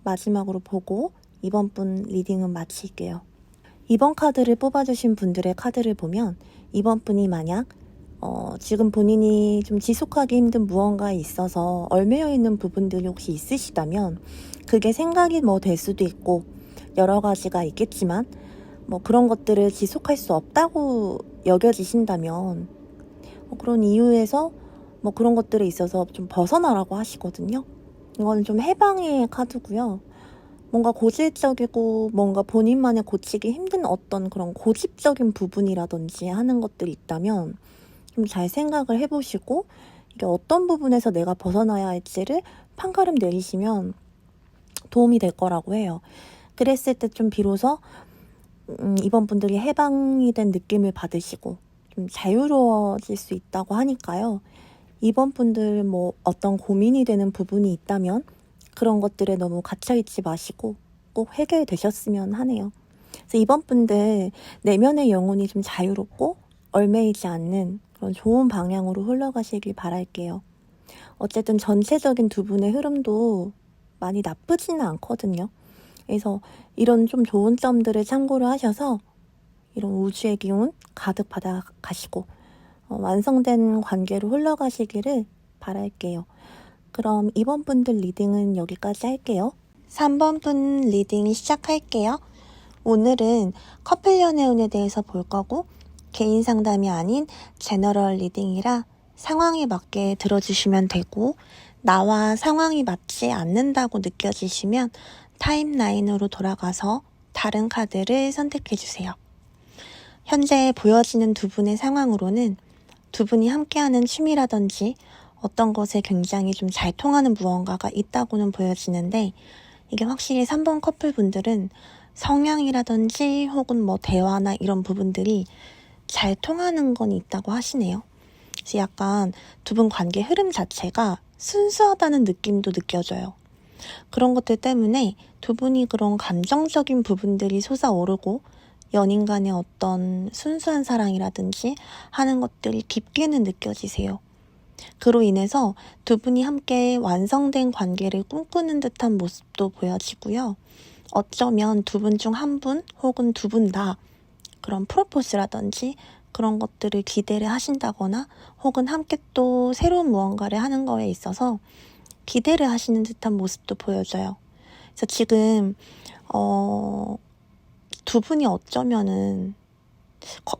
마지막으로 보고 이번 분 리딩은 마칠게요. 이번 카드를 뽑아주신 분들의 카드를 보면 이번 분이 만약 지금 본인이 좀 지속하기 힘든 무언가에 있어서 얽매여 있는 부분들이 혹시 있으시다면, 그게 생각이 뭐 될 수도 있고 여러 가지가 있겠지만 뭐 그런 것들을 지속할 수 없다고 여겨지신다면 그런 이유에서 뭐 그런 것들에 있어서 좀 벗어나라고 하시거든요. 이거는 좀 해방의 카드고요. 뭔가 고질적이고 뭔가 본인만의 고치기 힘든 어떤 그런 고집적인 부분이라든지 하는 것들이 있다면 좀 잘 생각을 해보시고 이게 어떤 부분에서 내가 벗어나야 할지를 판가름 내리시면 도움이 될 거라고 해요. 그랬을 때 좀 비로소 이번 분들이 해방이 된 느낌을 받으시고 좀 자유로워질 수 있다고 하니까요. 이번 분들 뭐 어떤 고민이 되는 부분이 있다면 그런 것들에 너무 갇혀있지 마시고 꼭 해결되셨으면 하네요. 그래서 이번 분들 내면의 영혼이 좀 자유롭고 얽매이지 않는 그런 좋은 방향으로 흘러가시길 바랄게요. 어쨌든 전체적인 두 분의 흐름도 많이 나쁘지는 않거든요. 그래서 이런 좀 좋은 점들을 참고를 하셔서 이런 우주의 기운 가득 받아 가시고 완성된 관계로 흘러가시기를 바랄게요. 그럼 이번 분들 리딩은 여기까지 할게요. 3번 분 리딩 시작할게요. 오늘은 커플 연애운에 대해서 볼 거고 개인 상담이 아닌 제너럴 리딩이라 상황에 맞게 들어주시면 되고, 나와 상황이 맞지 않는다고 느껴지시면 타임라인으로 돌아가서 다른 카드를 선택해주세요. 현재 보여지는 두 분의 상황으로는 두 분이 함께하는 취미라든지 어떤 것에 굉장히 좀 잘 통하는 무언가가 있다고는 보여지는데, 이게 확실히 3번 커플분들은 성향이라든지 혹은 뭐 대화나 이런 부분들이 잘 통하는 건 있다고 하시네요. 그래서 약간 두 분 관계 흐름 자체가 순수하다는 느낌도 느껴져요. 그런 것들 때문에 두 분이 그런 감정적인 부분들이 솟아오르고 연인 간의 어떤 순수한 사랑이라든지 하는 것들이 깊게는 느껴지세요. 그로 인해서 두 분이 함께 완성된 관계를 꿈꾸는 듯한 모습도 보여지고요. 어쩌면 두 분 중 한 분 혹은 두 분 다 그런 프로포즈라든지 그런 것들을 기대를 하신다거나 혹은 함께 또 새로운 무언가를 하는 거에 있어서 기대를 하시는 듯한 모습도 보여져요. 그래서 지금 두 분이 어쩌면은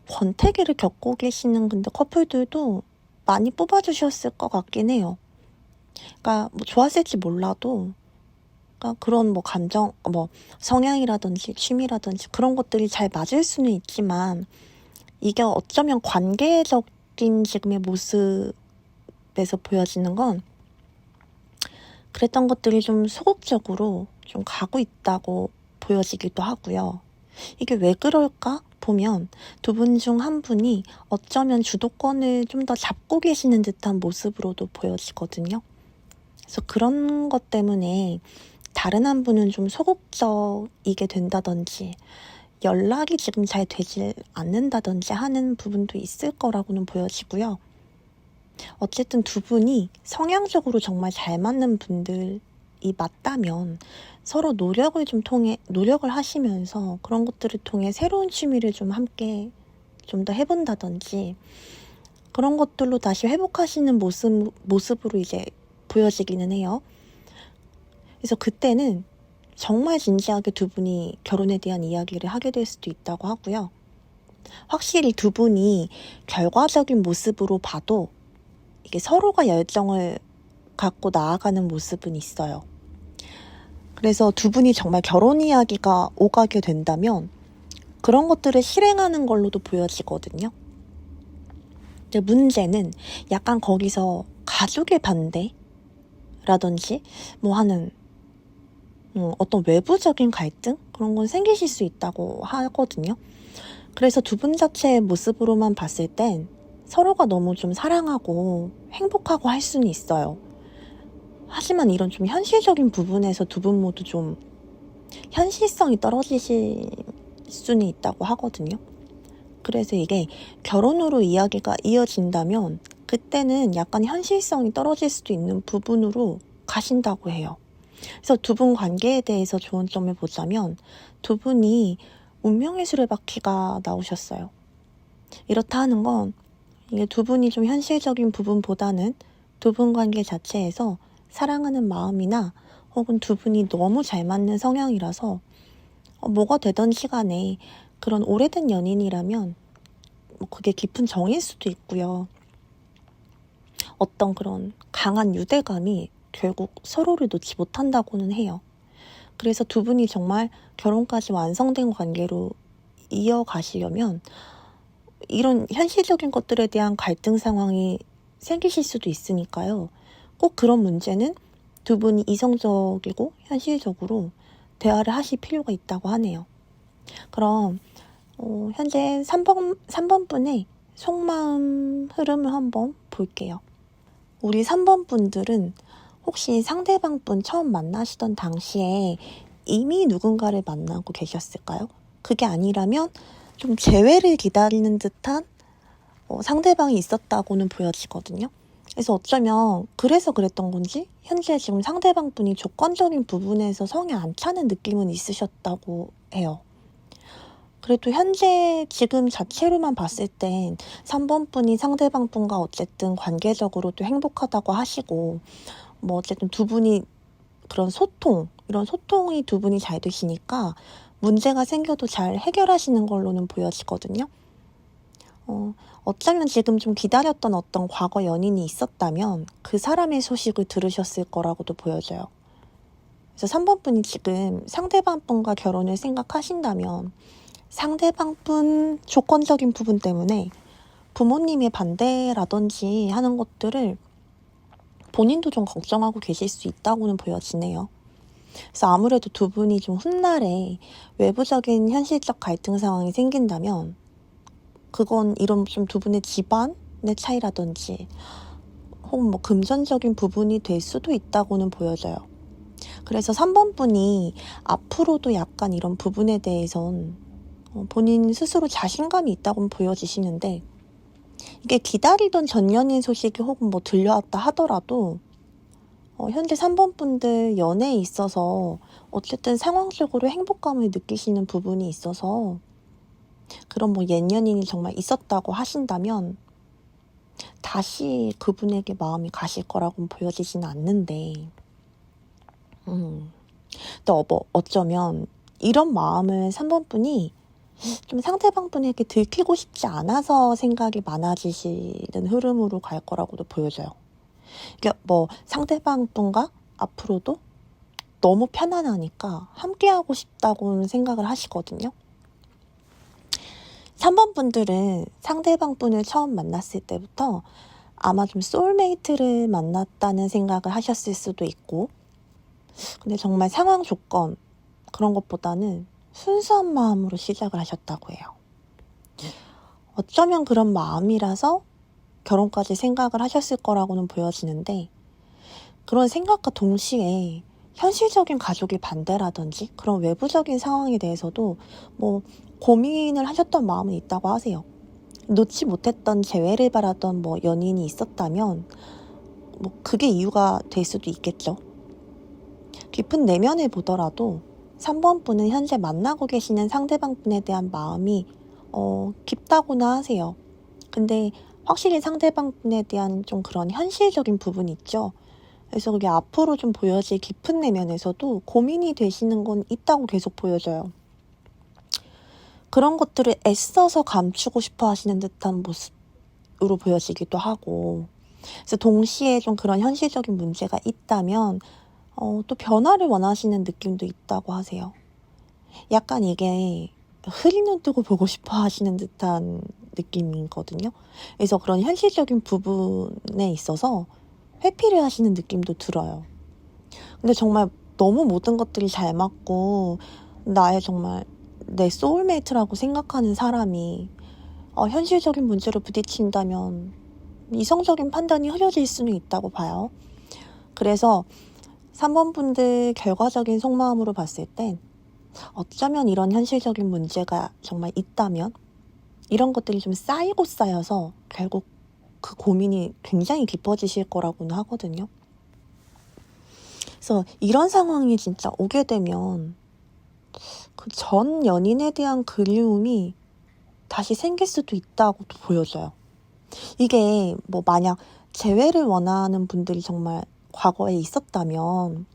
권태기를 겪고 계시는 근데 커플들도 많이 뽑아주셨을 것 같긴 해요. 그러니까 뭐 좋았을지 몰라도 그러니까 그런 뭐 감정, 뭐 성향이라든지 취미라든지 그런 것들이 잘 맞을 수는 있지만 이게 어쩌면 관계적인 지금의 모습에서 보여지는 건 그랬던 것들이 좀 소극적으로 좀 가고 있다고 보여지기도 하고요. 이게 왜 그럴까 보면 두 분 중 한 분이 어쩌면 주도권을 좀 더 잡고 계시는 듯한 모습으로도 보여지거든요. 그래서 그런 것 때문에 다른 한 분은 좀 소극적이게 된다든지 연락이 지금 잘 되질 않는다든지 하는 부분도 있을 거라고는 보여지고요. 어쨌든 두 분이 성향적으로 정말 잘 맞는 분들이 맞다면 서로 노력을 하시면서 그런 것들을 통해 새로운 취미를 좀 함께 좀 더 해본다든지 그런 것들로 다시 회복하시는 모습으로 이제 보여지기는 해요. 그래서 그때는 정말 진지하게 두 분이 결혼에 대한 이야기를 하게 될 수도 있다고 하고요. 확실히 두 분이 결과적인 모습으로 봐도 이게 서로가 열정을 갖고 나아가는 모습은 있어요. 그래서 두 분이 정말 결혼 이야기가 오가게 된다면 그런 것들을 실행하는 걸로도 보여지거든요. 근데 문제는 약간 거기서 가족의 반대라든지 뭐 하는 어떤 외부적인 갈등? 그런 건 생기실 수 있다고 하거든요. 그래서 두 분 자체의 모습으로만 봤을 땐 서로가 너무 좀 사랑하고 행복하고 할 수는 있어요. 하지만 이런 좀 현실적인 부분에서 두 분 모두 좀 현실성이 떨어지실 수는 있다고 하거든요. 그래서 이게 결혼으로 이야기가 이어진다면 그때는 약간 현실성이 떨어질 수도 있는 부분으로 가신다고 해요. 그래서 두 분 관계에 대해서 좋은 점을 보자면 두 분이 운명의 수레바퀴가 나오셨어요. 이렇다 하는 건 이게 두 분이 좀 현실적인 부분보다는 두 분 관계 자체에서 사랑하는 마음이나 혹은 두 분이 너무 잘 맞는 성향이라서 뭐가 되던 시간에 그런 오래된 연인이라면 뭐 그게 깊은 정일 수도 있고요. 어떤 그런 강한 유대감이 결국 서로를 놓지 못한다고는 해요. 그래서 두 분이 정말 결혼까지 완성된 관계로 이어가시려면 이런 현실적인 것들에 대한 갈등 상황이 생기실 수도 있으니까요. 꼭 그런 문제는 두 분이 이성적이고 현실적으로 대화를 하실 필요가 있다고 하네요. 그럼 현재 3번 분의 속마음 흐름을 한번 볼게요. 우리 3번 분들은 혹시 상대방 분 처음 만나시던 당시에 이미 누군가를 만나고 계셨을까요? 그게 아니라면 좀 재회를 기다리는 듯한 상대방이 있었다고는 보여지거든요. 그래서 어쩌면 그래서 그랬던 건지 현재 지금 상대방 분이 조건적인 부분에서 성에 안 차는 느낌은 있으셨다고 해요. 그래도 현재 지금 자체로만 봤을 땐 3번 분이 상대방 분과 어쨌든 관계적으로도 행복하다고 하시고 뭐 어쨌든 두 분이 그런 이런 소통이 두 분이 잘 되시니까 문제가 생겨도 잘 해결하시는 걸로는 보여지거든요. 어쩌면 지금 좀 기다렸던 어떤 과거 연인이 있었다면 그 사람의 소식을 들으셨을 거라고도 보여져요. 그래서 3번 분이 지금 상대방 분과 결혼을 생각하신다면 상대방 분 조건적인 부분 때문에 부모님의 반대라든지 하는 것들을 본인도 좀 걱정하고 계실 수 있다고는 보여지네요. 그래서 아무래도 두 분이 좀 훗날에 외부적인 현실적 갈등 상황이 생긴다면 그건 이런 좀 두 분의 집안의 차이라든지 혹은 뭐 금전적인 부분이 될 수도 있다고는 보여져요. 그래서 3번 분이 앞으로도 약간 이런 부분에 대해선 본인 스스로 자신감이 있다고 보여지시는데 이게 기다리던 전 연인 소식이 혹은 뭐 들려왔다 하더라도 현재 3번 분들 연애에 있어서 어쨌든 상황적으로 행복감을 느끼시는 부분이 있어서 그런 뭐 옛 연인이 정말 있었다고 하신다면 다시 그분에게 마음이 가실 거라고는 보여지지는 않는데, 또 어쩌면 이런 마음을 3번 분이 좀 상대방 분에게 들키고 싶지 않아서 생각이 많아지시는 흐름으로 갈 거라고도 보여져요. 그러니까 뭐 상대방 분과 앞으로도 너무 편안하니까 함께하고 싶다고는 생각을 하시거든요. 3번 분들은 상대방 분을 처음 만났을 때부터 아마 좀 소울메이트를 만났다는 생각을 하셨을 수도 있고, 근데 정말 상황 조건 그런 것보다는 순수한 마음으로 시작을 하셨다고 해요. 어쩌면 그런 마음이라서 결혼까지 생각을 하셨을 거라고는 보여지는데, 그런 생각과 동시에 현실적인 가족이 반대라든지 그런 외부적인 상황에 대해서도 뭐 고민을 하셨던 마음은 있다고 하세요. 놓지 못했던 재회를 바라던 뭐 연인이 있었다면 뭐 그게 이유가 될 수도 있겠죠. 깊은 내면을 보더라도 3번 분은 현재 만나고 계시는 상대방 분에 대한 마음이 깊다고나 하세요. 근데 확실히 상대방 분에 대한 좀 그런 현실적인 부분이 있죠. 그래서 그게 앞으로 좀 보여질 깊은 내면에서도 고민이 되시는 건 있다고 계속 보여져요. 그런 것들을 애써서 감추고 싶어 하시는 듯한 모습으로 보여지기도 하고, 그래서 동시에 좀 그런 현실적인 문제가 있다면 또 변화를 원하시는 느낌도 있다고 하세요. 약간 이게 흐린 눈 뜨고 보고 싶어 하시는 듯한 느낌이거든요. 그래서 그런 현실적인 부분에 있어서 회피를 하시는 느낌도 들어요. 근데 정말 너무 모든 것들이 잘 맞고 나의 정말 내 소울메이트라고 생각하는 사람이 현실적인 문제로 부딪힌다면 이성적인 판단이 흐려질 수는 있다고 봐요. 그래서 3번 분들 결과적인 속마음으로 봤을 땐 어쩌면 이런 현실적인 문제가 정말 있다면 이런 것들이 좀 쌓이고 쌓여서 결국 그 고민이 굉장히 깊어지실 거라고는 하거든요. 그래서 이런 상황이 진짜 오게 되면 그 전 연인에 대한 그리움이 다시 생길 수도 있다고도 보여져요. 이게 뭐 만약 재회를 원하는 분들이 정말 과거에 있었다면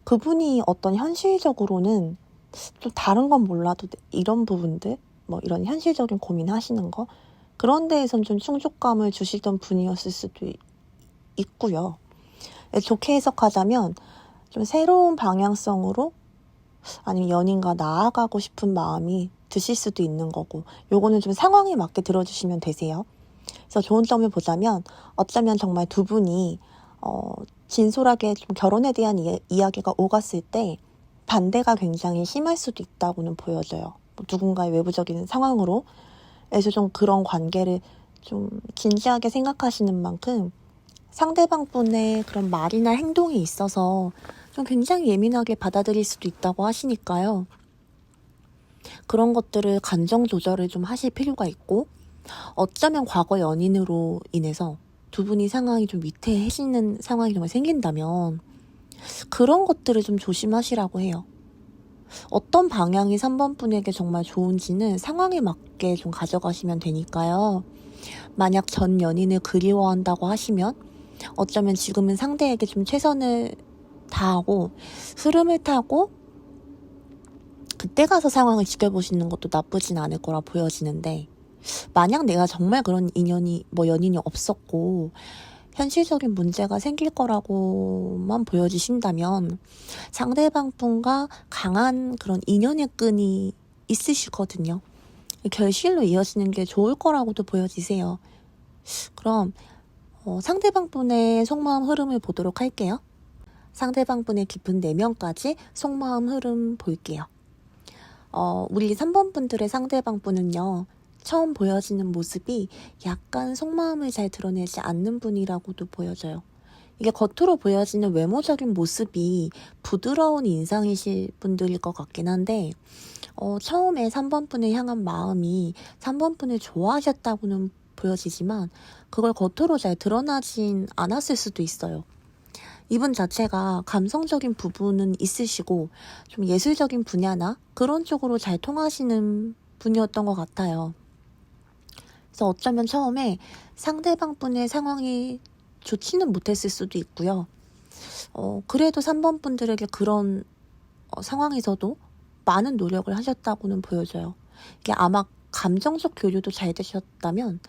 그분이 어떤 현실적으로는 좀 다른 건 몰라도 이런 부분들, 뭐 이런 현실적인 고민하시는 거 그런 데에선 좀 충족감을 주시던 분이었을 수도 있고요. 좋게 해석하자면 좀 새로운 방향성으로 아니면 연인과 나아가고 싶은 마음이 드실 수도 있는 거고, 요거는 좀 상황에 맞게 들어주시면 되세요. 그래서 좋은 점을 보자면 어쩌면 정말 두 분이 진솔하게 좀 결혼에 대한 이야기가 오갔을 때 반대가 굉장히 심할 수도 있다고는 보여져요. 뭐 누군가의 외부적인 상황으로. 그래서 좀 그런 관계를 좀 진지하게 생각하시는 만큼 상대방 분의 그런 말이나 행동에 있어서 좀 굉장히 예민하게 받아들일 수도 있다고 하시니까요. 그런 것들을 감정 조절을 좀 하실 필요가 있고, 어쩌면 과거 연인으로 인해서 두 분이 상황이 좀 위태해지는 상황이 정말 생긴다면 그런 것들을 좀 조심하시라고 해요. 어떤 방향이 3번 분에게 정말 좋은지는 상황에 맞게 좀 가져가시면 되니까요. 만약 전 연인을 그리워한다고 하시면 어쩌면 지금은 상대에게 좀 최선을 다하고 흐름을 타고 그때 가서 상황을 지켜보시는 것도 나쁘진 않을 거라 보여지는데, 만약 내가 정말 그런 연인이 없었고 현실적인 문제가 생길 거라고만 보여지신다면 상대방 분과 강한 그런 인연의 끈이 있으시거든요. 결실로 이어지는 게 좋을 거라고도 보여지세요. 그럼 상대방 분의 속마음 흐름을 보도록 할게요. 상대방 분의 깊은 내면까지 속마음 흐름 볼게요. 우리 3번 분들의 상대방 분은요, 처음 보여지는 모습이 약간 속마음을 잘 드러내지 않는 분이라고도 보여져요. 이게 겉으로 보여지는 외모적인 모습이 부드러운 인상이실 분들일 것 같긴 한데, 처음에 3번 분을 향한 마음이 3번 분을 좋아하셨다고는 보여지지만 그걸 겉으로 잘 드러나진 않았을 수도 있어요. 이분 자체가 감성적인 부분은 있으시고 좀 예술적인 분야나 그런 쪽으로 잘 통하시는 분이었던 것 같아요. 그래서 어쩌면 처음에 상대방 분의 상황이 좋지는 못했을 수도 있고요. 그래도 3번 분들에게 그런 상황에서도 많은 노력을 하셨다고는 보여져요. 이게 아마 감정적 교류도 잘 되셨다면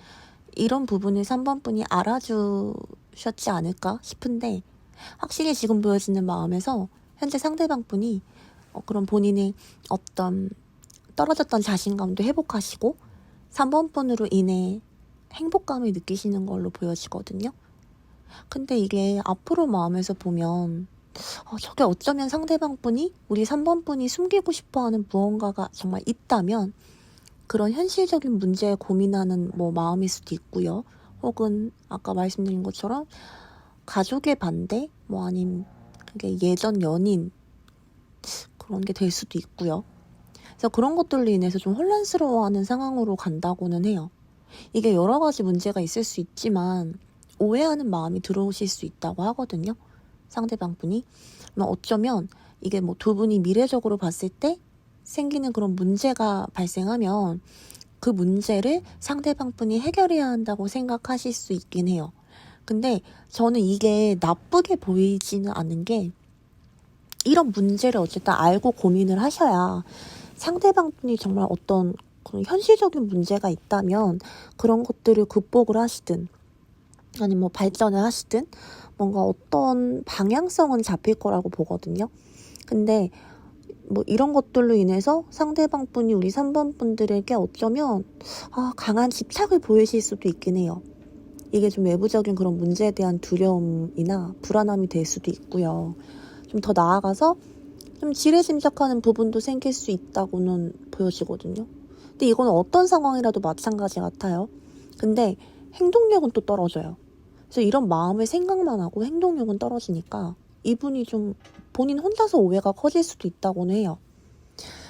이런 부분을 3번 분이 알아주셨지 않을까 싶은데, 확실히 지금 보여지는 마음에서 현재 상대방 분이 그런 본인의 어떤 떨어졌던 자신감도 회복하시고 3번 분으로 인해 행복감을 느끼시는 걸로 보여지거든요. 근데 이게 앞으로 마음에서 보면 저게 어쩌면 상대방 분이 우리 3번 분이 숨기고 싶어하는 무언가가 정말 있다면 그런 현실적인 문제에 고민하는 마음일 수도 있고요. 혹은 아까 말씀드린 것처럼 가족의 반대, 아님 그게 예전 연인 그런 게 될 수도 있고요. 그래서 그런 것들로 인해서 좀 혼란스러워하는 상황으로 간다고는 해요. 이게 여러 가지 문제가 있을 수 있지만 오해하는 마음이 들어오실 수 있다고 하거든요. 상대방 분이. 어쩌면 이게 두 분이 미래적으로 봤을 때 생기는 그런 문제가 발생하면 그 문제를 상대방 분이 해결해야 한다고 생각하실 수 있긴 해요. 근데 저는 이게 나쁘게 보이지는 않는 게, 이런 문제를 어쨌든 알고 고민을 하셔야 상대방 분이 정말 어떤 그런 현실적인 문제가 있다면 그런 것들을 극복을 하시든 아니면 발전을 하시든 뭔가 어떤 방향성은 잡힐 거라고 보거든요. 근데 이런 것들로 인해서 상대방 분이 우리 3번 분들에게 어쩌면 강한 집착을 보이실 수도 있긴 해요. 이게 좀 외부적인 그런 문제에 대한 두려움이나 불안함이 될 수도 있고요. 좀 더 나아가서 좀 지레짐작하는 부분도 생길 수 있다고는 보여지거든요. 근데 이건 어떤 상황이라도 마찬가지 같아요. 근데 행동력은 또 떨어져요. 그래서 이런 마음을 생각만 하고 행동력은 떨어지니까 이분이 좀 본인 혼자서 오해가 커질 수도 있다고는 해요.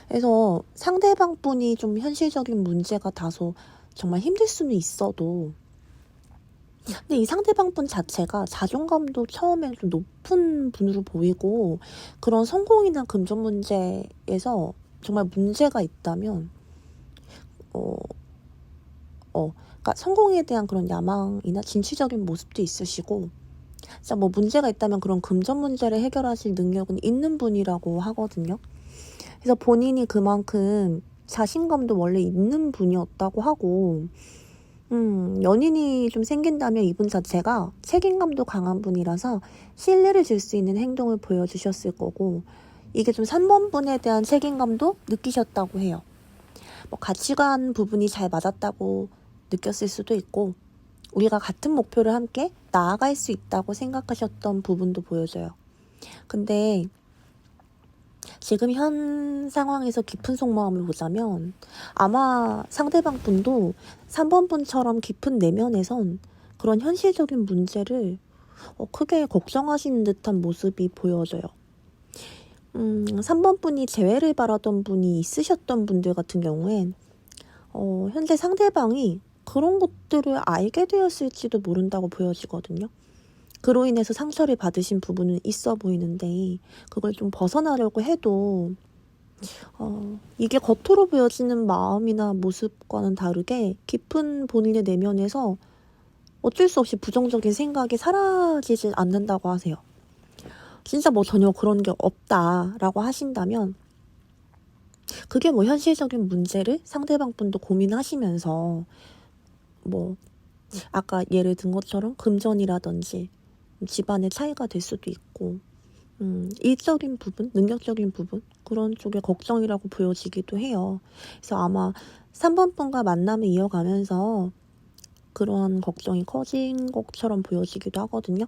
그래서 상대방 분이 좀 현실적인 문제가 다소 정말 힘들 수는 있어도, 근데 이 상대방 분 자체가 자존감도 처음에 좀 높은 분으로 보이고 그런 성공이나 금전 문제에서 정말 문제가 있다면 그러니까 성공에 대한 그런 야망이나 진취적인 모습도 있으시고, 진짜 문제가 있다면 그런 금전 문제를 해결하실 능력은 있는 분이라고 하거든요. 그래서 본인이 그만큼 자신감도 원래 있는 분이었다고 하고, 연인이 좀 생긴다면 이분 자체가 책임감도 강한 분이라서 신뢰를 줄 수 있는 행동을 보여주셨을 거고, 이게 좀 3번 분에 대한 책임감도 느끼셨다고 해요. 가치관 부분이 잘 맞았다고 느꼈을 수도 있고, 우리가 같은 목표를 함께 나아갈 수 있다고 생각하셨던 부분도 보여져요. 근데 지금 현 상황에서 깊은 속마음을 보자면 아마 상대방 분도 3번 분처럼 깊은 내면에선 그런 현실적인 문제를 크게 걱정하시는 듯한 모습이 보여져요. 3번 분이 재회를 바라던 분이 있으셨던 분들 같은 경우엔 현재 상대방이 그런 것들을 알게 되었을지도 모른다고 보여지거든요. 그로 인해서 상처를 받으신 부분은 있어 보이는데 그걸 좀 벗어나려고 해도 이게 겉으로 보여지는 마음이나 모습과는 다르게 깊은 본인의 내면에서 어쩔 수 없이 부정적인 생각이 사라지질 않는다고 하세요. 진짜 전혀 그런 게 없다라고 하신다면 그게 현실적인 문제를 상대방 분도 고민하시면서 아까 예를 든 것처럼 금전이라든지 집안의 차이가 될 수도 있고 일적인 부분, 능력적인 부분 그런 쪽에 걱정이라고 보여지기도 해요. 그래서 아마 3번 분과 만남을 이어가면서 그러한 걱정이 커진 것처럼 보여지기도 하거든요.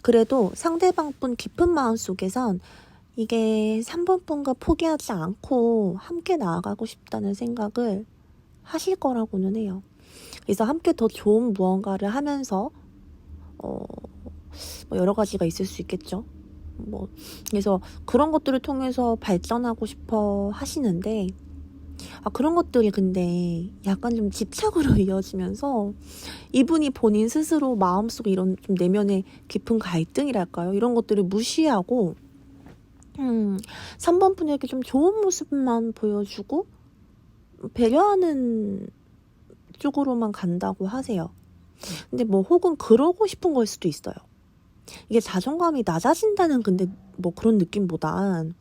그래도 상대방 분 깊은 마음 속에선 이게 3번 분과 포기하지 않고 함께 나아가고 싶다는 생각을 하실 거라고는 해요. 그래서 함께 더 좋은 무언가를 하면서 여러 가지가 있을 수 있겠죠. 그래서 그런 것들을 통해서 발전하고 싶어 하시는데 그런 것들이 근데 약간 좀 집착으로 이어지면서 이분이 본인 스스로 마음속에 이런 좀 내면의 깊은 갈등이랄까요? 이런 것들을 무시하고 3번 분에게 좀 좋은 모습만 보여주고 배려하는 쪽으로만 간다고 하세요. 근데 뭐 혹은 그러고 싶은 걸 수도 있어요. 이게 자존감이 낮아진다는 근데 뭐 그런 느낌보단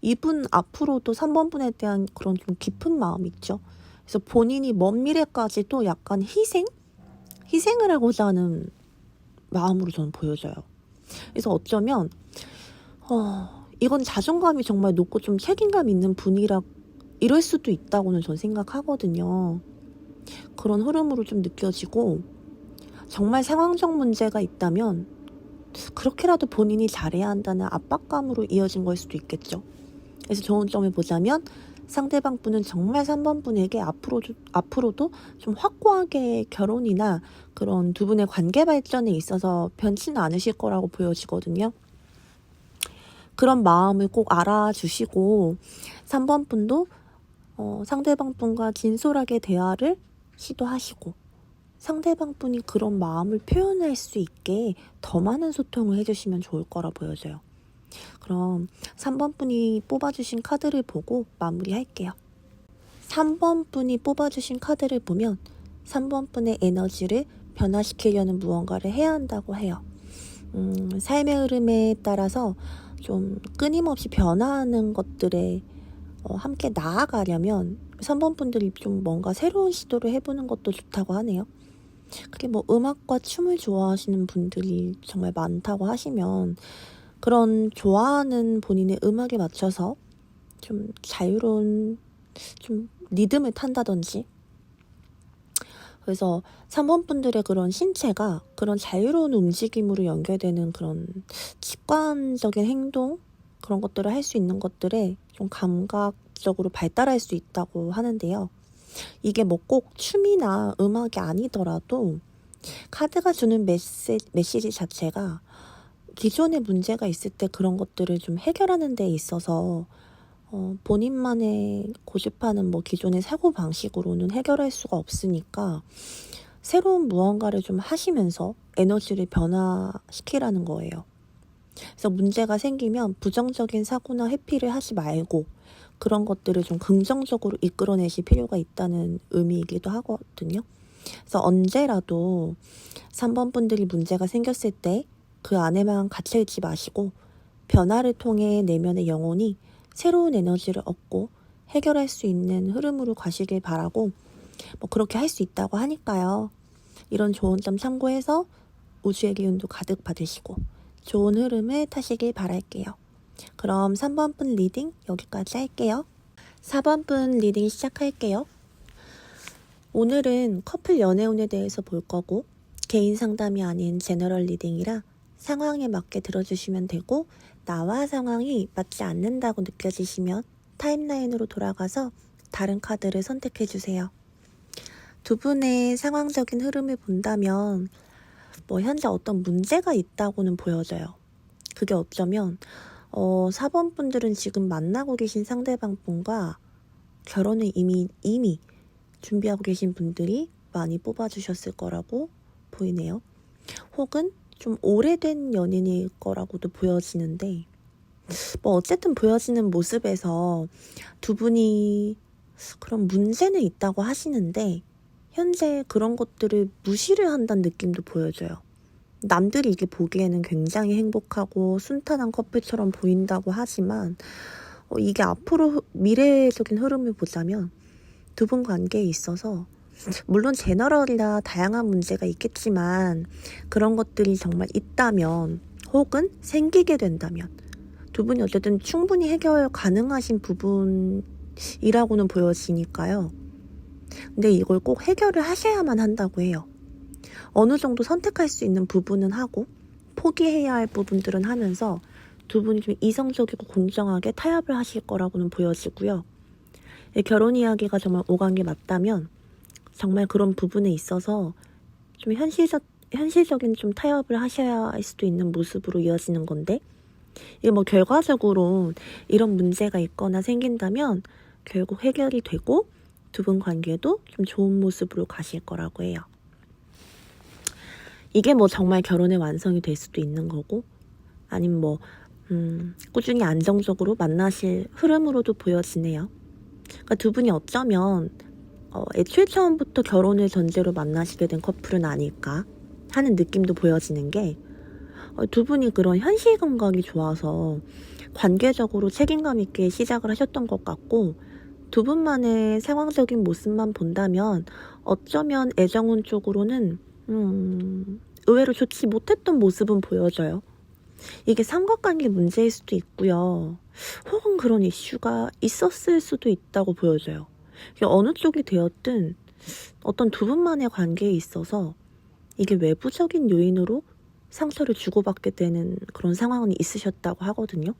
이분 앞으로도 3번 분에 대한 그런 좀 깊은 마음이 있죠. 그래서 본인이 먼 미래까지도 약간 희생을 하고자 하는 마음으로 저는 보여져요. 그래서 어쩌면 이건 자존감이 정말 높고 좀 책임감 있는 분이라 이럴 수도 있다고는 전 생각하거든요. 그런 흐름으로 좀 느껴지고 정말 상황적 문제가 있다면 그렇게라도 본인이 잘해야 한다는 압박감으로 이어진 걸 수도 있겠죠. 그래서 좋은 점을 보자면 상대방 분은 정말 3번 분에게 앞으로도 좀 확고하게 결혼이나 그런 두 분의 관계 발전에 있어서 변치는 않으실 거라고 보여지거든요. 그런 마음을 꼭 알아주시고 3번 분도 상대방 분과 진솔하게 대화를 시도하시고 상대방 분이 그런 마음을 표현할 수 있게 더 많은 소통을 해주시면 좋을 거라 보여져요. 그럼 3번 분이 뽑아주신 카드를 보고 마무리할게요. 3번 분이 뽑아주신 카드를 보면 3번 분의 에너지를 변화시키려는 무언가를 해야 한다고 해요. 삶의 흐름에 따라서 좀 끊임없이 변화하는 것들에 함께 나아가려면 3번 분들이 좀 뭔가 새로운 시도를 해보는 것도 좋다고 하네요. 그게 뭐 음악과 춤을 좋아하시는 분들이 정말 많다고 하시면 그런 좋아하는 본인의 음악에 맞춰서 좀 자유로운 좀 리듬을 탄다든지 그래서 3번 분들의 그런 신체가 그런 자유로운 움직임으로 연결되는 그런 직관적인 행동 그런 것들을 할 수 있는 것들에 좀 감각적으로 발달할 수 있다고 하는데요. 이게 뭐 꼭 춤이나 음악이 아니더라도 카드가 주는 메시지 자체가 기존에 문제가 있을 때 그런 것들을 좀 해결하는 데 있어서 본인만의 고집하는 뭐 기존의 사고방식으로는 해결할 수가 없으니까 새로운 무언가를 좀 하시면서 에너지를 변화시키라는 거예요. 그래서 문제가 생기면 부정적인 사고나 회피를 하지 말고 그런 것들을 좀 긍정적으로 이끌어내실 필요가 있다는 의미이기도 하거든요. 그래서 언제라도 3번 분들이 문제가 생겼을 때 그 안에만 갇혀있지 마시고 변화를 통해 내면의 영혼이 새로운 에너지를 얻고 해결할 수 있는 흐름으로 가시길 바라고 뭐 그렇게 할 수 있다고 하니까요. 이런 좋은 점 참고해서 우주의 기운도 가득 받으시고 좋은 흐름을 타시길 바랄게요. 그럼 3번 분 리딩 여기까지 할게요. 4번 분 리딩 시작할게요. 오늘은 커플 연애운에 대해서 볼 거고 개인 상담이 아닌 제너럴 리딩이라 상황에 맞게 들어주시면 되고 나와 상황이 맞지 않는다고 느껴지시면 타임라인으로 돌아가서 다른 카드를 선택해주세요. 두 분의 상황적인 흐름을 본다면 뭐 현재 어떤 문제가 있다고는 보여져요. 그게 어쩌면 4번 분들은 지금 만나고 계신 상대방 분과 결혼을 이미 준비하고 계신 분들이 많이 뽑아주셨을 거라고 보이네요. 혹은 좀 오래된 연인일 거라고도 보여지는데 뭐 어쨌든 보여지는 모습에서 두 분이 그런 문제는 있다고 하시는데 현재 그런 것들을 무시를 한다는 느낌도 보여져요. 남들이 이게 보기에는 굉장히 행복하고 순탄한 커플처럼 보인다고 하지만 이게 앞으로 미래적인 흐름을 보자면 두 분 관계에 있어서 물론 제너럴이라 다양한 문제가 있겠지만 그런 것들이 정말 있다면 혹은 생기게 된다면 두 분이 어쨌든 충분히 해결 가능하신 부분이라고는 보여지니까요. 근데 이걸 꼭 해결을 하셔야만 한다고 해요. 어느 정도 선택할 수 있는 부분은 하고 포기해야 할 부분들은 하면서 두 분이 좀 이성적이고 공정하게 타협을 하실 거라고는 보여지고요. 결혼 이야기가 정말 오간 게 맞다면 정말 그런 부분에 있어서 좀 현실적인 좀 타협을 하셔야 할 수도 있는 모습으로 이어지는 건데 이게 뭐 결과적으로 이런 문제가 있거나 생긴다면 결국 해결이 되고 두 분 관계도 좀 좋은 모습으로 가실 거라고 해요. 이게 뭐 정말 결혼의 완성이 될 수도 있는 거고 아니면 뭐 꾸준히 안정적으로 만나실 흐름으로도 보여지네요. 그러니까 두 분이 어쩌면 애초에 처음부터 결혼을 전제로 만나시게 된 커플은 아닐까 하는 느낌도 보여지는 게 두 분이 그런 현실 감각이 좋아서 관계적으로 책임감 있게 시작을 하셨던 것 같고 두 분만의 상황적인 모습만 본다면 어쩌면 애정운 쪽으로는 의외로 좋지 못했던 모습은 보여져요. 이게 삼각관계 문제일 수도 있고요. 혹은 그런 이슈가 있었을 수도 있다고 보여져요. 이게 어느 쪽이 되었든 어떤 두 분만의 관계에 있어서 이게 외부적인 요인으로 상처를 주고받게 되는 그런 상황은 있으셨다고 하거든요.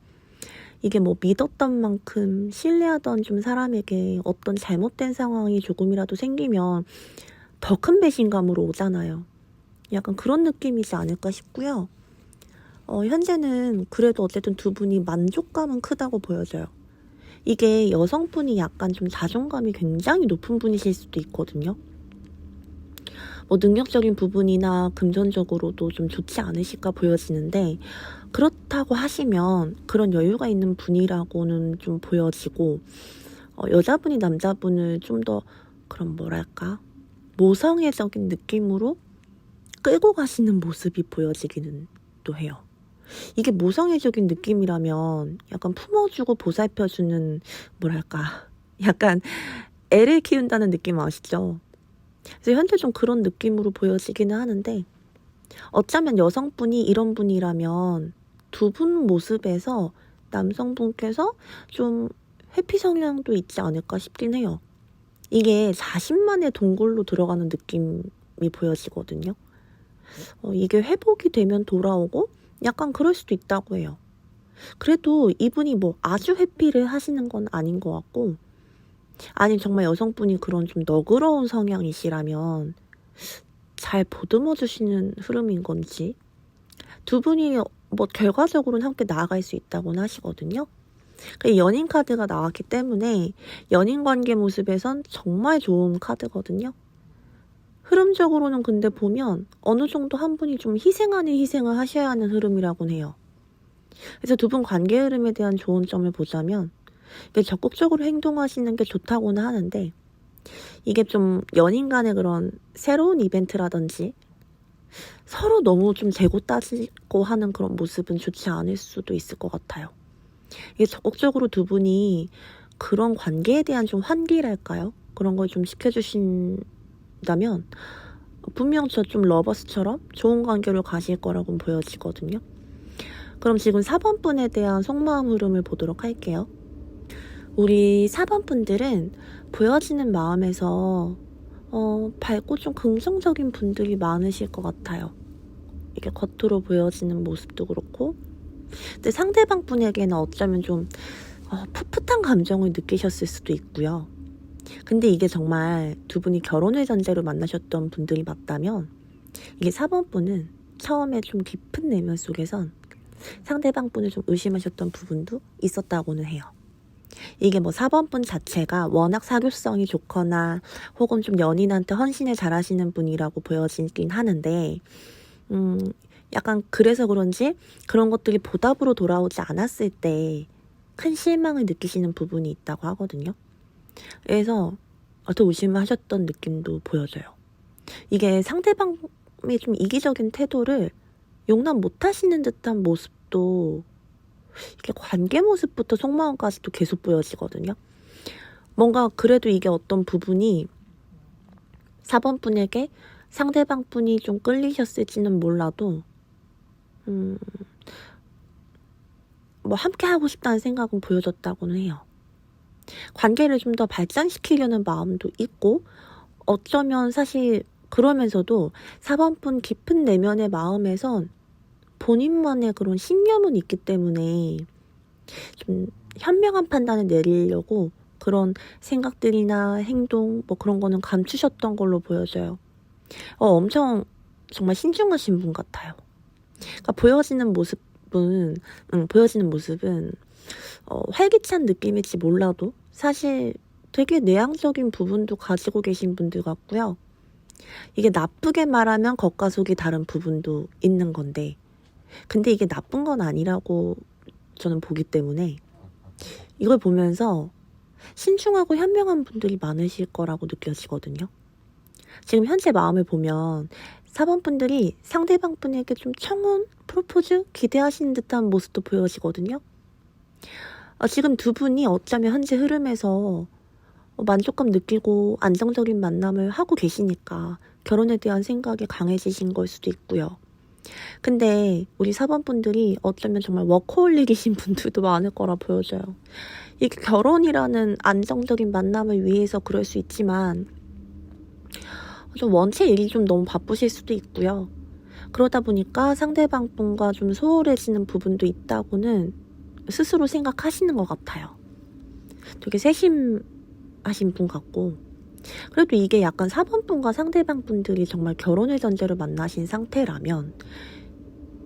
이게 뭐 믿었던 만큼 신뢰하던 좀 사람에게 어떤 잘못된 상황이 조금이라도 생기면 더 큰 배신감으로 오잖아요. 약간 그런 느낌이지 않을까 싶고요. 현재는 그래도 어쨌든 두 분이 만족감은 크다고 보여져요. 이게 여성분이 약간 좀 자존감이 굉장히 높은 분이실 수도 있거든요. 뭐 능력적인 부분이나 금전적으로도 좀 좋지 않으실까 보여지는데 그렇다고 하시면 그런 여유가 있는 분이라고는 좀 보여지고 여자분이 남자분을 좀 더 그런 뭐랄까 모성애적인 느낌으로 끌고 가시는 모습이 보여지기는 또 해요. 이게 모성애적인 느낌이라면 약간 품어주고 보살펴주는 뭐랄까 약간 애를 키운다는 느낌 아시죠? 그래서 현재 좀 그런 느낌으로 보여지기는 하는데 어쩌면 여성분이 이런 분이라면 두 분 모습에서 남성분께서 좀 회피 성향도 있지 않을까 싶긴 해요. 이게 자신만의 동굴로 들어가는 느낌이 보여지거든요. 이게 회복이 되면 돌아오고 약간 그럴 수도 있다고 해요. 그래도 이분이 뭐 아주 회피를 하시는 건 아닌 것 같고 아니 정말 여성분이 그런 좀 너그러운 성향이시라면 잘 보듬어 주시는 흐름인 건지 두 분이 뭐 결과적으로는 함께 나아갈 수 있다고는 하시거든요. 연인 카드가 나왔기 때문에 연인 관계 모습에선 정말 좋은 카드거든요. 흐름적으로는 근데 보면 어느 정도 한 분이 좀 희생 아닌 희생을 하셔야 하는 흐름이라고는 해요. 그래서 두 분 관계 흐름에 대한 좋은 점을 보자면 이게 적극적으로 행동하시는 게 좋다고는 하는데 이게 좀 연인 간의 그런 새로운 이벤트라든지 서로 너무 좀 재고 따지고 하는 그런 모습은 좋지 않을 수도 있을 것 같아요. 이게 적극적으로 두 분이 그런 관계에 대한 좀 환기랄까요? 그런 걸 좀 시켜주신다면 분명 저 좀 러버스처럼 좋은 관계로 가실 거라고 보여지거든요. 그럼 지금 4번 분에 대한 속마음 흐름을 보도록 할게요. 우리 4번 분들은 보여지는 마음에서 밝고 좀 긍정적인 분들이 많으실 것 같아요. 이게 겉으로 보여지는 모습도 그렇고 근데 상대방 분에게는 어쩌면 좀 풋풋한 감정을 느끼셨을 수도 있고요. 근데 이게 정말 두 분이 결혼을 전제로 만나셨던 분들이 맞다면 이게 4번 분은 처음에 좀 깊은 내면 속에선 상대방 분을 좀 의심하셨던 부분도 있었다고는 해요. 이게 뭐 4번 분 자체가 워낙 사교성이 좋거나 혹은 좀 연인한테 헌신을 잘하시는 분이라고 보여지긴 하는데 약간 그래서 그런지 그런 것들이 보답으로 돌아오지 않았을 때 큰 실망을 느끼시는 부분이 있다고 하거든요. 그래서 더 의심을 하셨던 느낌도 보여져요. 이게 상대방의 좀 이기적인 태도를 용납 못하시는 듯한 모습도 이게 관계 모습부터 속마음까지도 계속 보여지거든요. 뭔가 그래도 이게 어떤 부분이 4번 분에게 상대방 분이 좀 끌리셨을지는 몰라도 뭐 함께 하고 싶다는 생각은 보여줬다고는 해요. 관계를 좀 더 발전시키려는 마음도 있고 어쩌면 사실 그러면서도 4번 분 깊은 내면의 마음에선 본인만의 그런 신념은 있기 때문에 좀 현명한 판단을 내리려고 그런 생각들이나 행동 뭐 그런 거는 감추셨던 걸로 보여져요. 엄청 정말 신중하신 분 같아요. 그러니까 보여지는 모습은 활기찬 느낌일지 몰라도 사실 되게 내향적인 부분도 가지고 계신 분들 같고요. 이게 나쁘게 말하면 겉과 속이 다른 부분도 있는 건데 근데 이게 나쁜 건 아니라고 저는 보기 때문에 이걸 보면서 신중하고 현명한 분들이 많으실 거라고 느껴지거든요. 지금 현재 마음을 보면 4번 분들이 상대방 분에게 좀 청혼, 프로포즈 기대하시는 듯한 모습도 보여지거든요. 지금 두 분이 어쩌면 현재 흐름에서 만족감 느끼고 안정적인 만남을 하고 계시니까 결혼에 대한 생각이 강해지신 걸 수도 있고요. 근데 우리 4번 분들이 어쩌면 정말 워커홀릭이신 분들도 많을 거라 보여져요. 이게 결혼이라는 안정적인 만남을 위해서 그럴 수 있지만 좀 원체 일이 좀 너무 바쁘실 수도 있고요. 그러다 보니까 상대방 분과 좀 소홀해지는 부분도 있다고는 스스로 생각하시는 것 같아요. 되게 세심하신 분 같고, 그래도 이게 약간 4번 분과 상대방 분들이 정말 결혼을 전제로 만나신 상태라면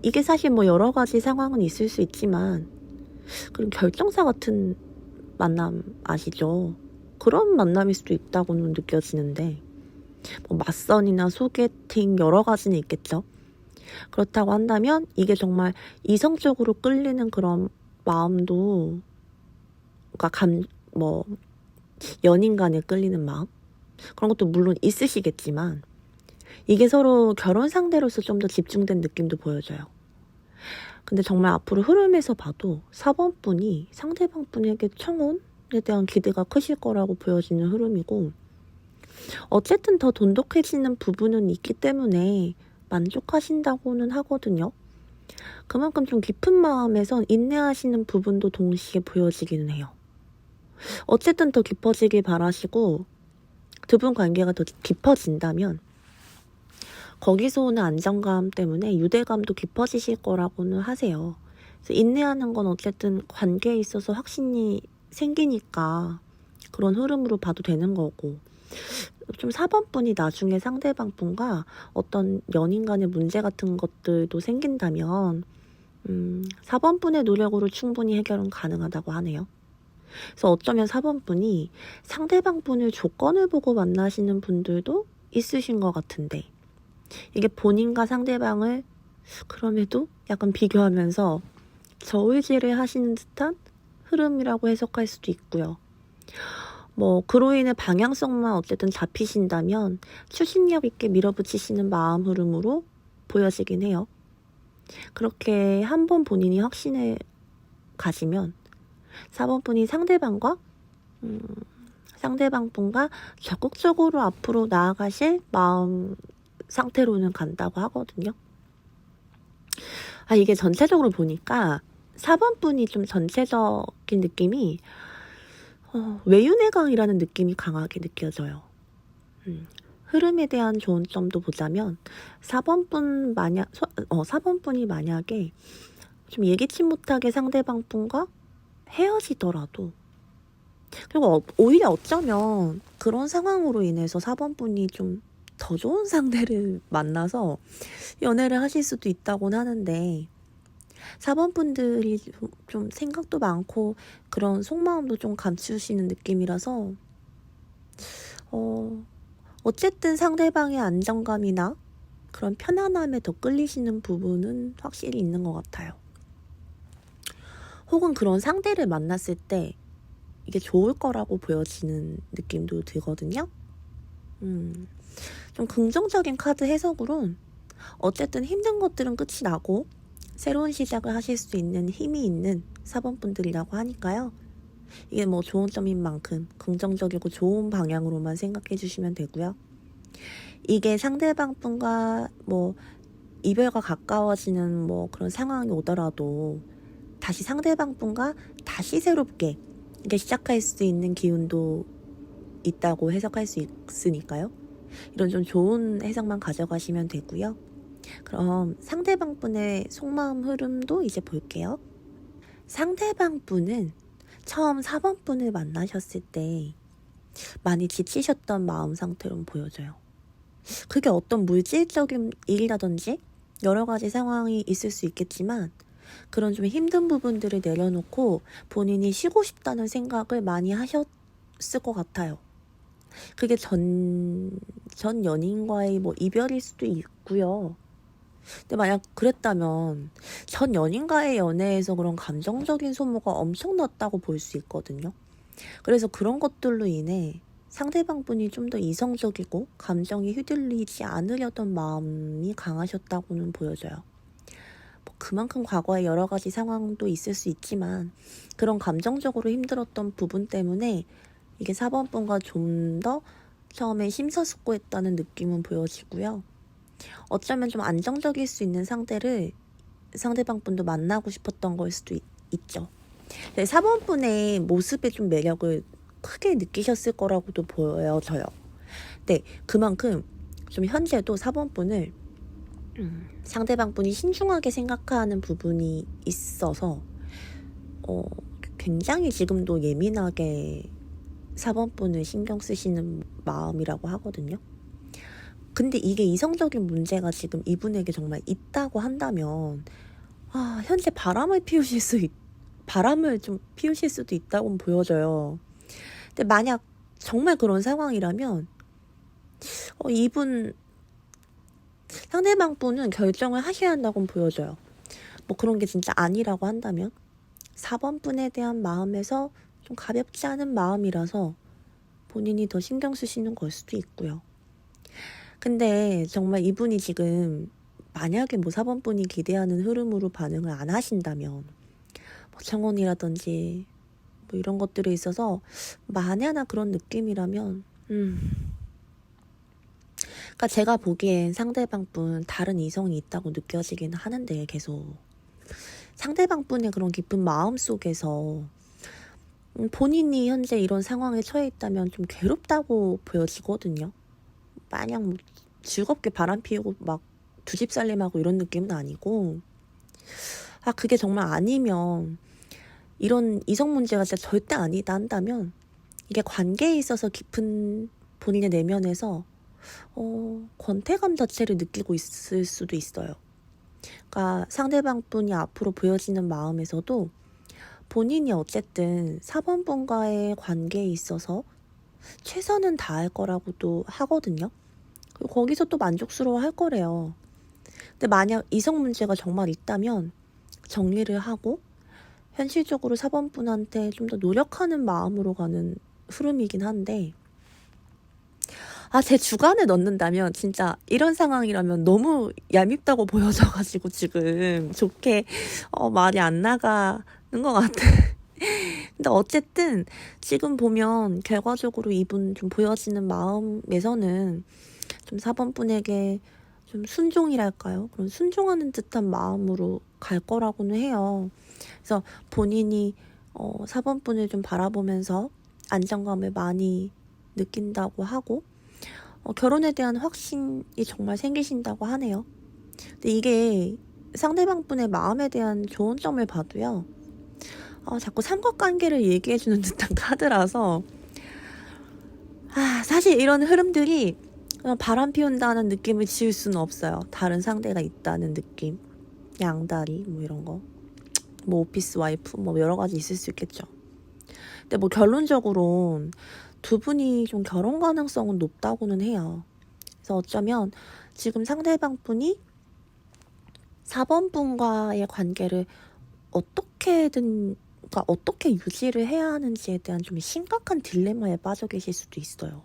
이게 사실 뭐 여러 가지 상황은 있을 수 있지만 그런 결정사 같은 만남 아시죠? 그런 만남일 수도 있다고는 느껴지는데 뭐 맞선이나 소개팅 여러 가지는 있겠죠. 그렇다고 한다면 이게 정말 이성적으로 끌리는 그런 마음도, 그러니까 연인 간에 끌리는 마음? 그런 것도 물론 있으시겠지만 이게 서로 결혼 상대로서 좀 더 집중된 느낌도 보여져요. 근데 정말 앞으로 흐름에서 봐도 4번 분이 상대방 분에게 청혼에 대한 기대가 크실 거라고 보여지는 흐름이고, 어쨌든 더 돈독해지는 부분은 있기 때문에 만족하신다고는 하거든요. 그만큼 좀 깊은 마음에선 인내하시는 부분도 동시에 보여지기는 해요. 어쨌든 더 깊어지길 바라시고 두 분 관계가 더 깊어진다면 거기서 오는 안정감 때문에 유대감도 깊어지실 거라고는 하세요. 그래서 인내하는 건 어쨌든 관계에 있어서 확신이 생기니까 그런 흐름으로 봐도 되는 거고, 좀 4번 분이 나중에 상대방 분과 어떤 연인 간의 문제 같은 것들도 생긴다면 4번 분의 노력으로 충분히 해결은 가능하다고 하네요. 그래서 어쩌면 4번 분이 상대방 분을 조건을 보고 만나시는 분들도 있으신 것 같은데, 이게 본인과 상대방을 그럼에도 약간 비교하면서 저울질을 하시는 듯한 흐름이라고 해석할 수도 있고요. 뭐 그로 인해 방향성만 어쨌든 잡히신다면 추진력 있게 밀어붙이시는 마음 흐름으로 보여지긴 해요. 그렇게 한번 본인이 확신을 가지면 4번 분이 상대방 분과 적극적으로 앞으로 나아가실 마음 상태로는 간다고 하거든요. 이게 전체적으로 보니까 4번 분이 좀 전체적인 느낌이 외윤의 강이라는 느낌이 강하게 느껴져요. 흐름에 대한 좋은 점도 보자면 4번 분이 만약에 좀 예기치 못하게 상대방 분과 헤어지더라도, 그리고 오히려 어쩌면 그런 상황으로 인해서 4번 분이 좀 더 좋은 상대를 만나서 연애를 하실 수도 있다고는 하는데, 4번 분들이 좀 생각도 많고 그런 속마음도 좀 감추시는 느낌이라서 어쨌든 상대방의 안정감이나 그런 편안함에 더 끌리시는 부분은 확실히 있는 것 같아요. 혹은 그런 상대를 만났을 때 이게 좋을 거라고 보여지는 느낌도 들거든요. 좀 긍정적인 카드 해석으로는 어쨌든 힘든 것들은 끝이 나고 새로운 시작을 하실 수 있는 힘이 있는 4번 분들이라고 하니까요. 이게 뭐 좋은 점인 만큼 긍정적이고 좋은 방향으로만 생각해 주시면 되고요. 이게 상대방 분과 뭐 이별과 가까워지는 뭐 그런 상황이 오더라도 다시 상대방 분과 다시 새롭게 이게 시작할 수 있는 기운도 있다고 해석할 수 있으니까요. 이런 좀 좋은 해석만 가져가시면 되고요. 그럼 상대방 분의 속마음 흐름도 이제 볼게요. 상대방 분은 처음 4번 분을 만나셨을 때 많이 지치셨던 마음 상태로 보여져요. 그게 어떤 물질적인 일이라든지 여러 가지 상황이 있을 수 있겠지만 그런 좀 힘든 부분들을 내려놓고 본인이 쉬고 싶다는 생각을 많이 하셨을 것 같아요. 그게 전 연인과의 뭐 이별일 수도 있고요. 근데 만약 그랬다면 전 연인과의 연애에서 그런 감정적인 소모가 엄청났다고 볼 수 있거든요. 그래서 그런 것들로 인해 상대방 분이 좀 더 이성적이고 감정이 휘둘리지 않으려던 마음이 강하셨다고는 보여져요. 뭐 그만큼 과거에 여러 가지 상황도 있을 수 있지만 그런 감정적으로 힘들었던 부분 때문에 이게 4번 분과 좀 더 처음에 심사숙고했다는 느낌은 보여지고요. 어쩌면 좀 안정적일 수 있는 상대방 분도 만나고 싶었던 걸 수도 있죠. 4번 분의 모습에 좀 매력을 크게 느끼셨을 거라고도 보여져요. 네, 그만큼 좀 현재도 4번 분을 상대방 분이 신중하게 생각하는 부분이 있어서 굉장히 지금도 예민하게 4번 분을 신경 쓰시는 마음이라고 하거든요. 근데 이게 이성적인 문제가 지금 이분에게 정말 있다고 한다면 현재 바람을 좀 피우실 수도 있다고 보여져요. 근데 만약 정말 그런 상황이라면 이분 상대방 분은 결정을 하셔야 한다고 보여져요. 뭐 그런 게 진짜 아니라고 한다면 4번 분에 대한 마음에서 좀 가볍지 않은 마음이라서 본인이 더 신경 쓰시는 걸 수도 있고요. 근데 정말 이분이 지금 만약에 뭐 4번 분이 기대하는 흐름으로 반응을 안 하신다면 뭐 청혼이라든지 뭐 이런 것들에 있어서 만약에 그런 느낌이라면 그러니까 제가 보기엔 상대방 분 다른 이성이 있다고 느껴지긴 하는데 계속 상대방 분의 그런 깊은 마음 속에서 본인이 현재 이런 상황에 처해 있다면 좀 괴롭다고 보여지거든요. 마냥 뭐 즐겁게 바람 피우고 막 두 집 살림하고 이런 느낌은 아니고 그게 정말 아니면 이런 이성 문제가 진짜 절대 아니다 한다면 이게 관계에 있어서 깊은 본인의 내면에서 권태감 자체를 느끼고 있을 수도 있어요. 그러니까 상대방 분이 앞으로 보여지는 마음에서도 본인이 어쨌든 4번 분과의 관계에 있어서 최선은 다할 거라고도 하거든요. 그리고 거기서 또 만족스러워 할 거래요. 근데 만약 이성 문제가 정말 있다면 정리를 하고 현실적으로 4번 분한테 좀 더 노력하는 마음으로 가는 흐름이긴 한데 제 주관에 넣는다면 진짜 이런 상황이라면 너무 얄밉다고 보여져가지고 지금 좋게 말이 안 나가는 것 같아. 근데 어쨌든 지금 보면 결과적으로 이분 좀 보여지는 마음에서는 좀 4번 분에게 좀 순종이랄까요? 그런 순종하는 듯한 마음으로 갈 거라고는 해요. 그래서 본인이 4번 분을 좀 바라보면서 안정감을 많이 느낀다고 하고 결혼에 대한 확신이 정말 생기신다고 하네요. 근데 이게 상대방 분의 마음에 대한 좋은 점을 봐도요. 자꾸 삼각관계를 얘기해주는 듯한 카드라서 사실 이런 흐름들이 그냥 바람 피운다는 느낌을 지을 수는 없어요. 다른 상대가 있다는 느낌, 양다리 뭐 이런 거, 뭐 오피스 와이프 뭐 여러 가지 있을 수 있겠죠. 근데 뭐 결론적으로 두 분이 좀 결혼 가능성은 높다고는 해요. 그래서 어쩌면 지금 상대방 분이 4번 분과의 관계를 어떻게든 그러니까 어떻게 유지를 해야 하는지에 대한 좀 심각한 딜레마에 빠져 계실 수도 있어요.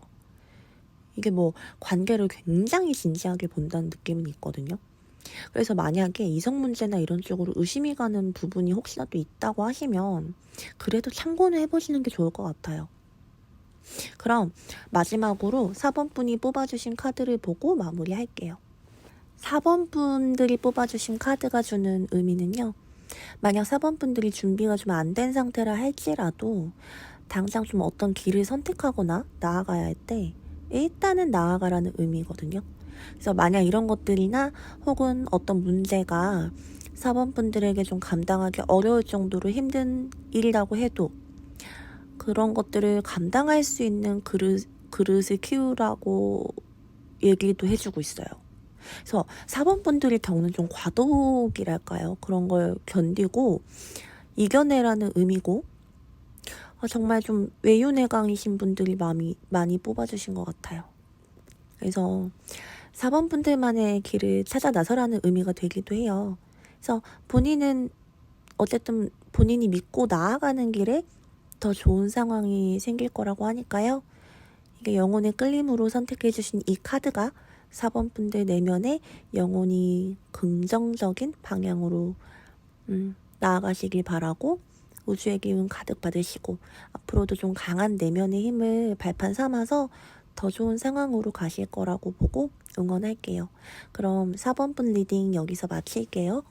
이게 뭐 관계를 굉장히 진지하게 본다는 느낌은 있거든요. 그래서 만약에 이성 문제나 이런 쪽으로 의심이 가는 부분이 혹시라도 있다고 하시면 그래도 참고는 해보시는 게 좋을 것 같아요. 그럼 마지막으로 4번 분이 뽑아주신 카드를 보고 마무리할게요. 4번 분들이 뽑아주신 카드가 주는 의미는요. 만약 4번 분들이 준비가 좀 안 된 상태라 할지라도 당장 좀 어떤 길을 선택하거나 나아가야 할 때 일단은 나아가라는 의미거든요. 그래서 만약 이런 것들이나 혹은 어떤 문제가 4번 분들에게 좀 감당하기 어려울 정도로 힘든 일이라고 해도 그런 것들을 감당할 수 있는 그릇을 키우라고 얘기도 해주고 있어요. 그래서 4번 분들이 겪는 좀 과도기랄까요? 그런 걸 견디고 이겨내라는 의미고 정말 좀 외유내강이신 분들이 많이 뽑아주신 것 같아요. 그래서 4번 분들만의 길을 찾아 나서라는 의미가 되기도 해요. 그래서 본인은 어쨌든 본인이 믿고 나아가는 길에 더 좋은 상황이 생길 거라고 하니까요. 이게 영혼의 끌림으로 선택해주신 이 카드가 4번 분들 내면에 영혼이 긍정적인 방향으로 나아가시길 바라고, 우주의 기운 가득 받으시고 앞으로도 좀 강한 내면의 힘을 발판 삼아서 더 좋은 상황으로 가실 거라고 보고 응원할게요. 그럼 4번 분 리딩 여기서 마칠게요.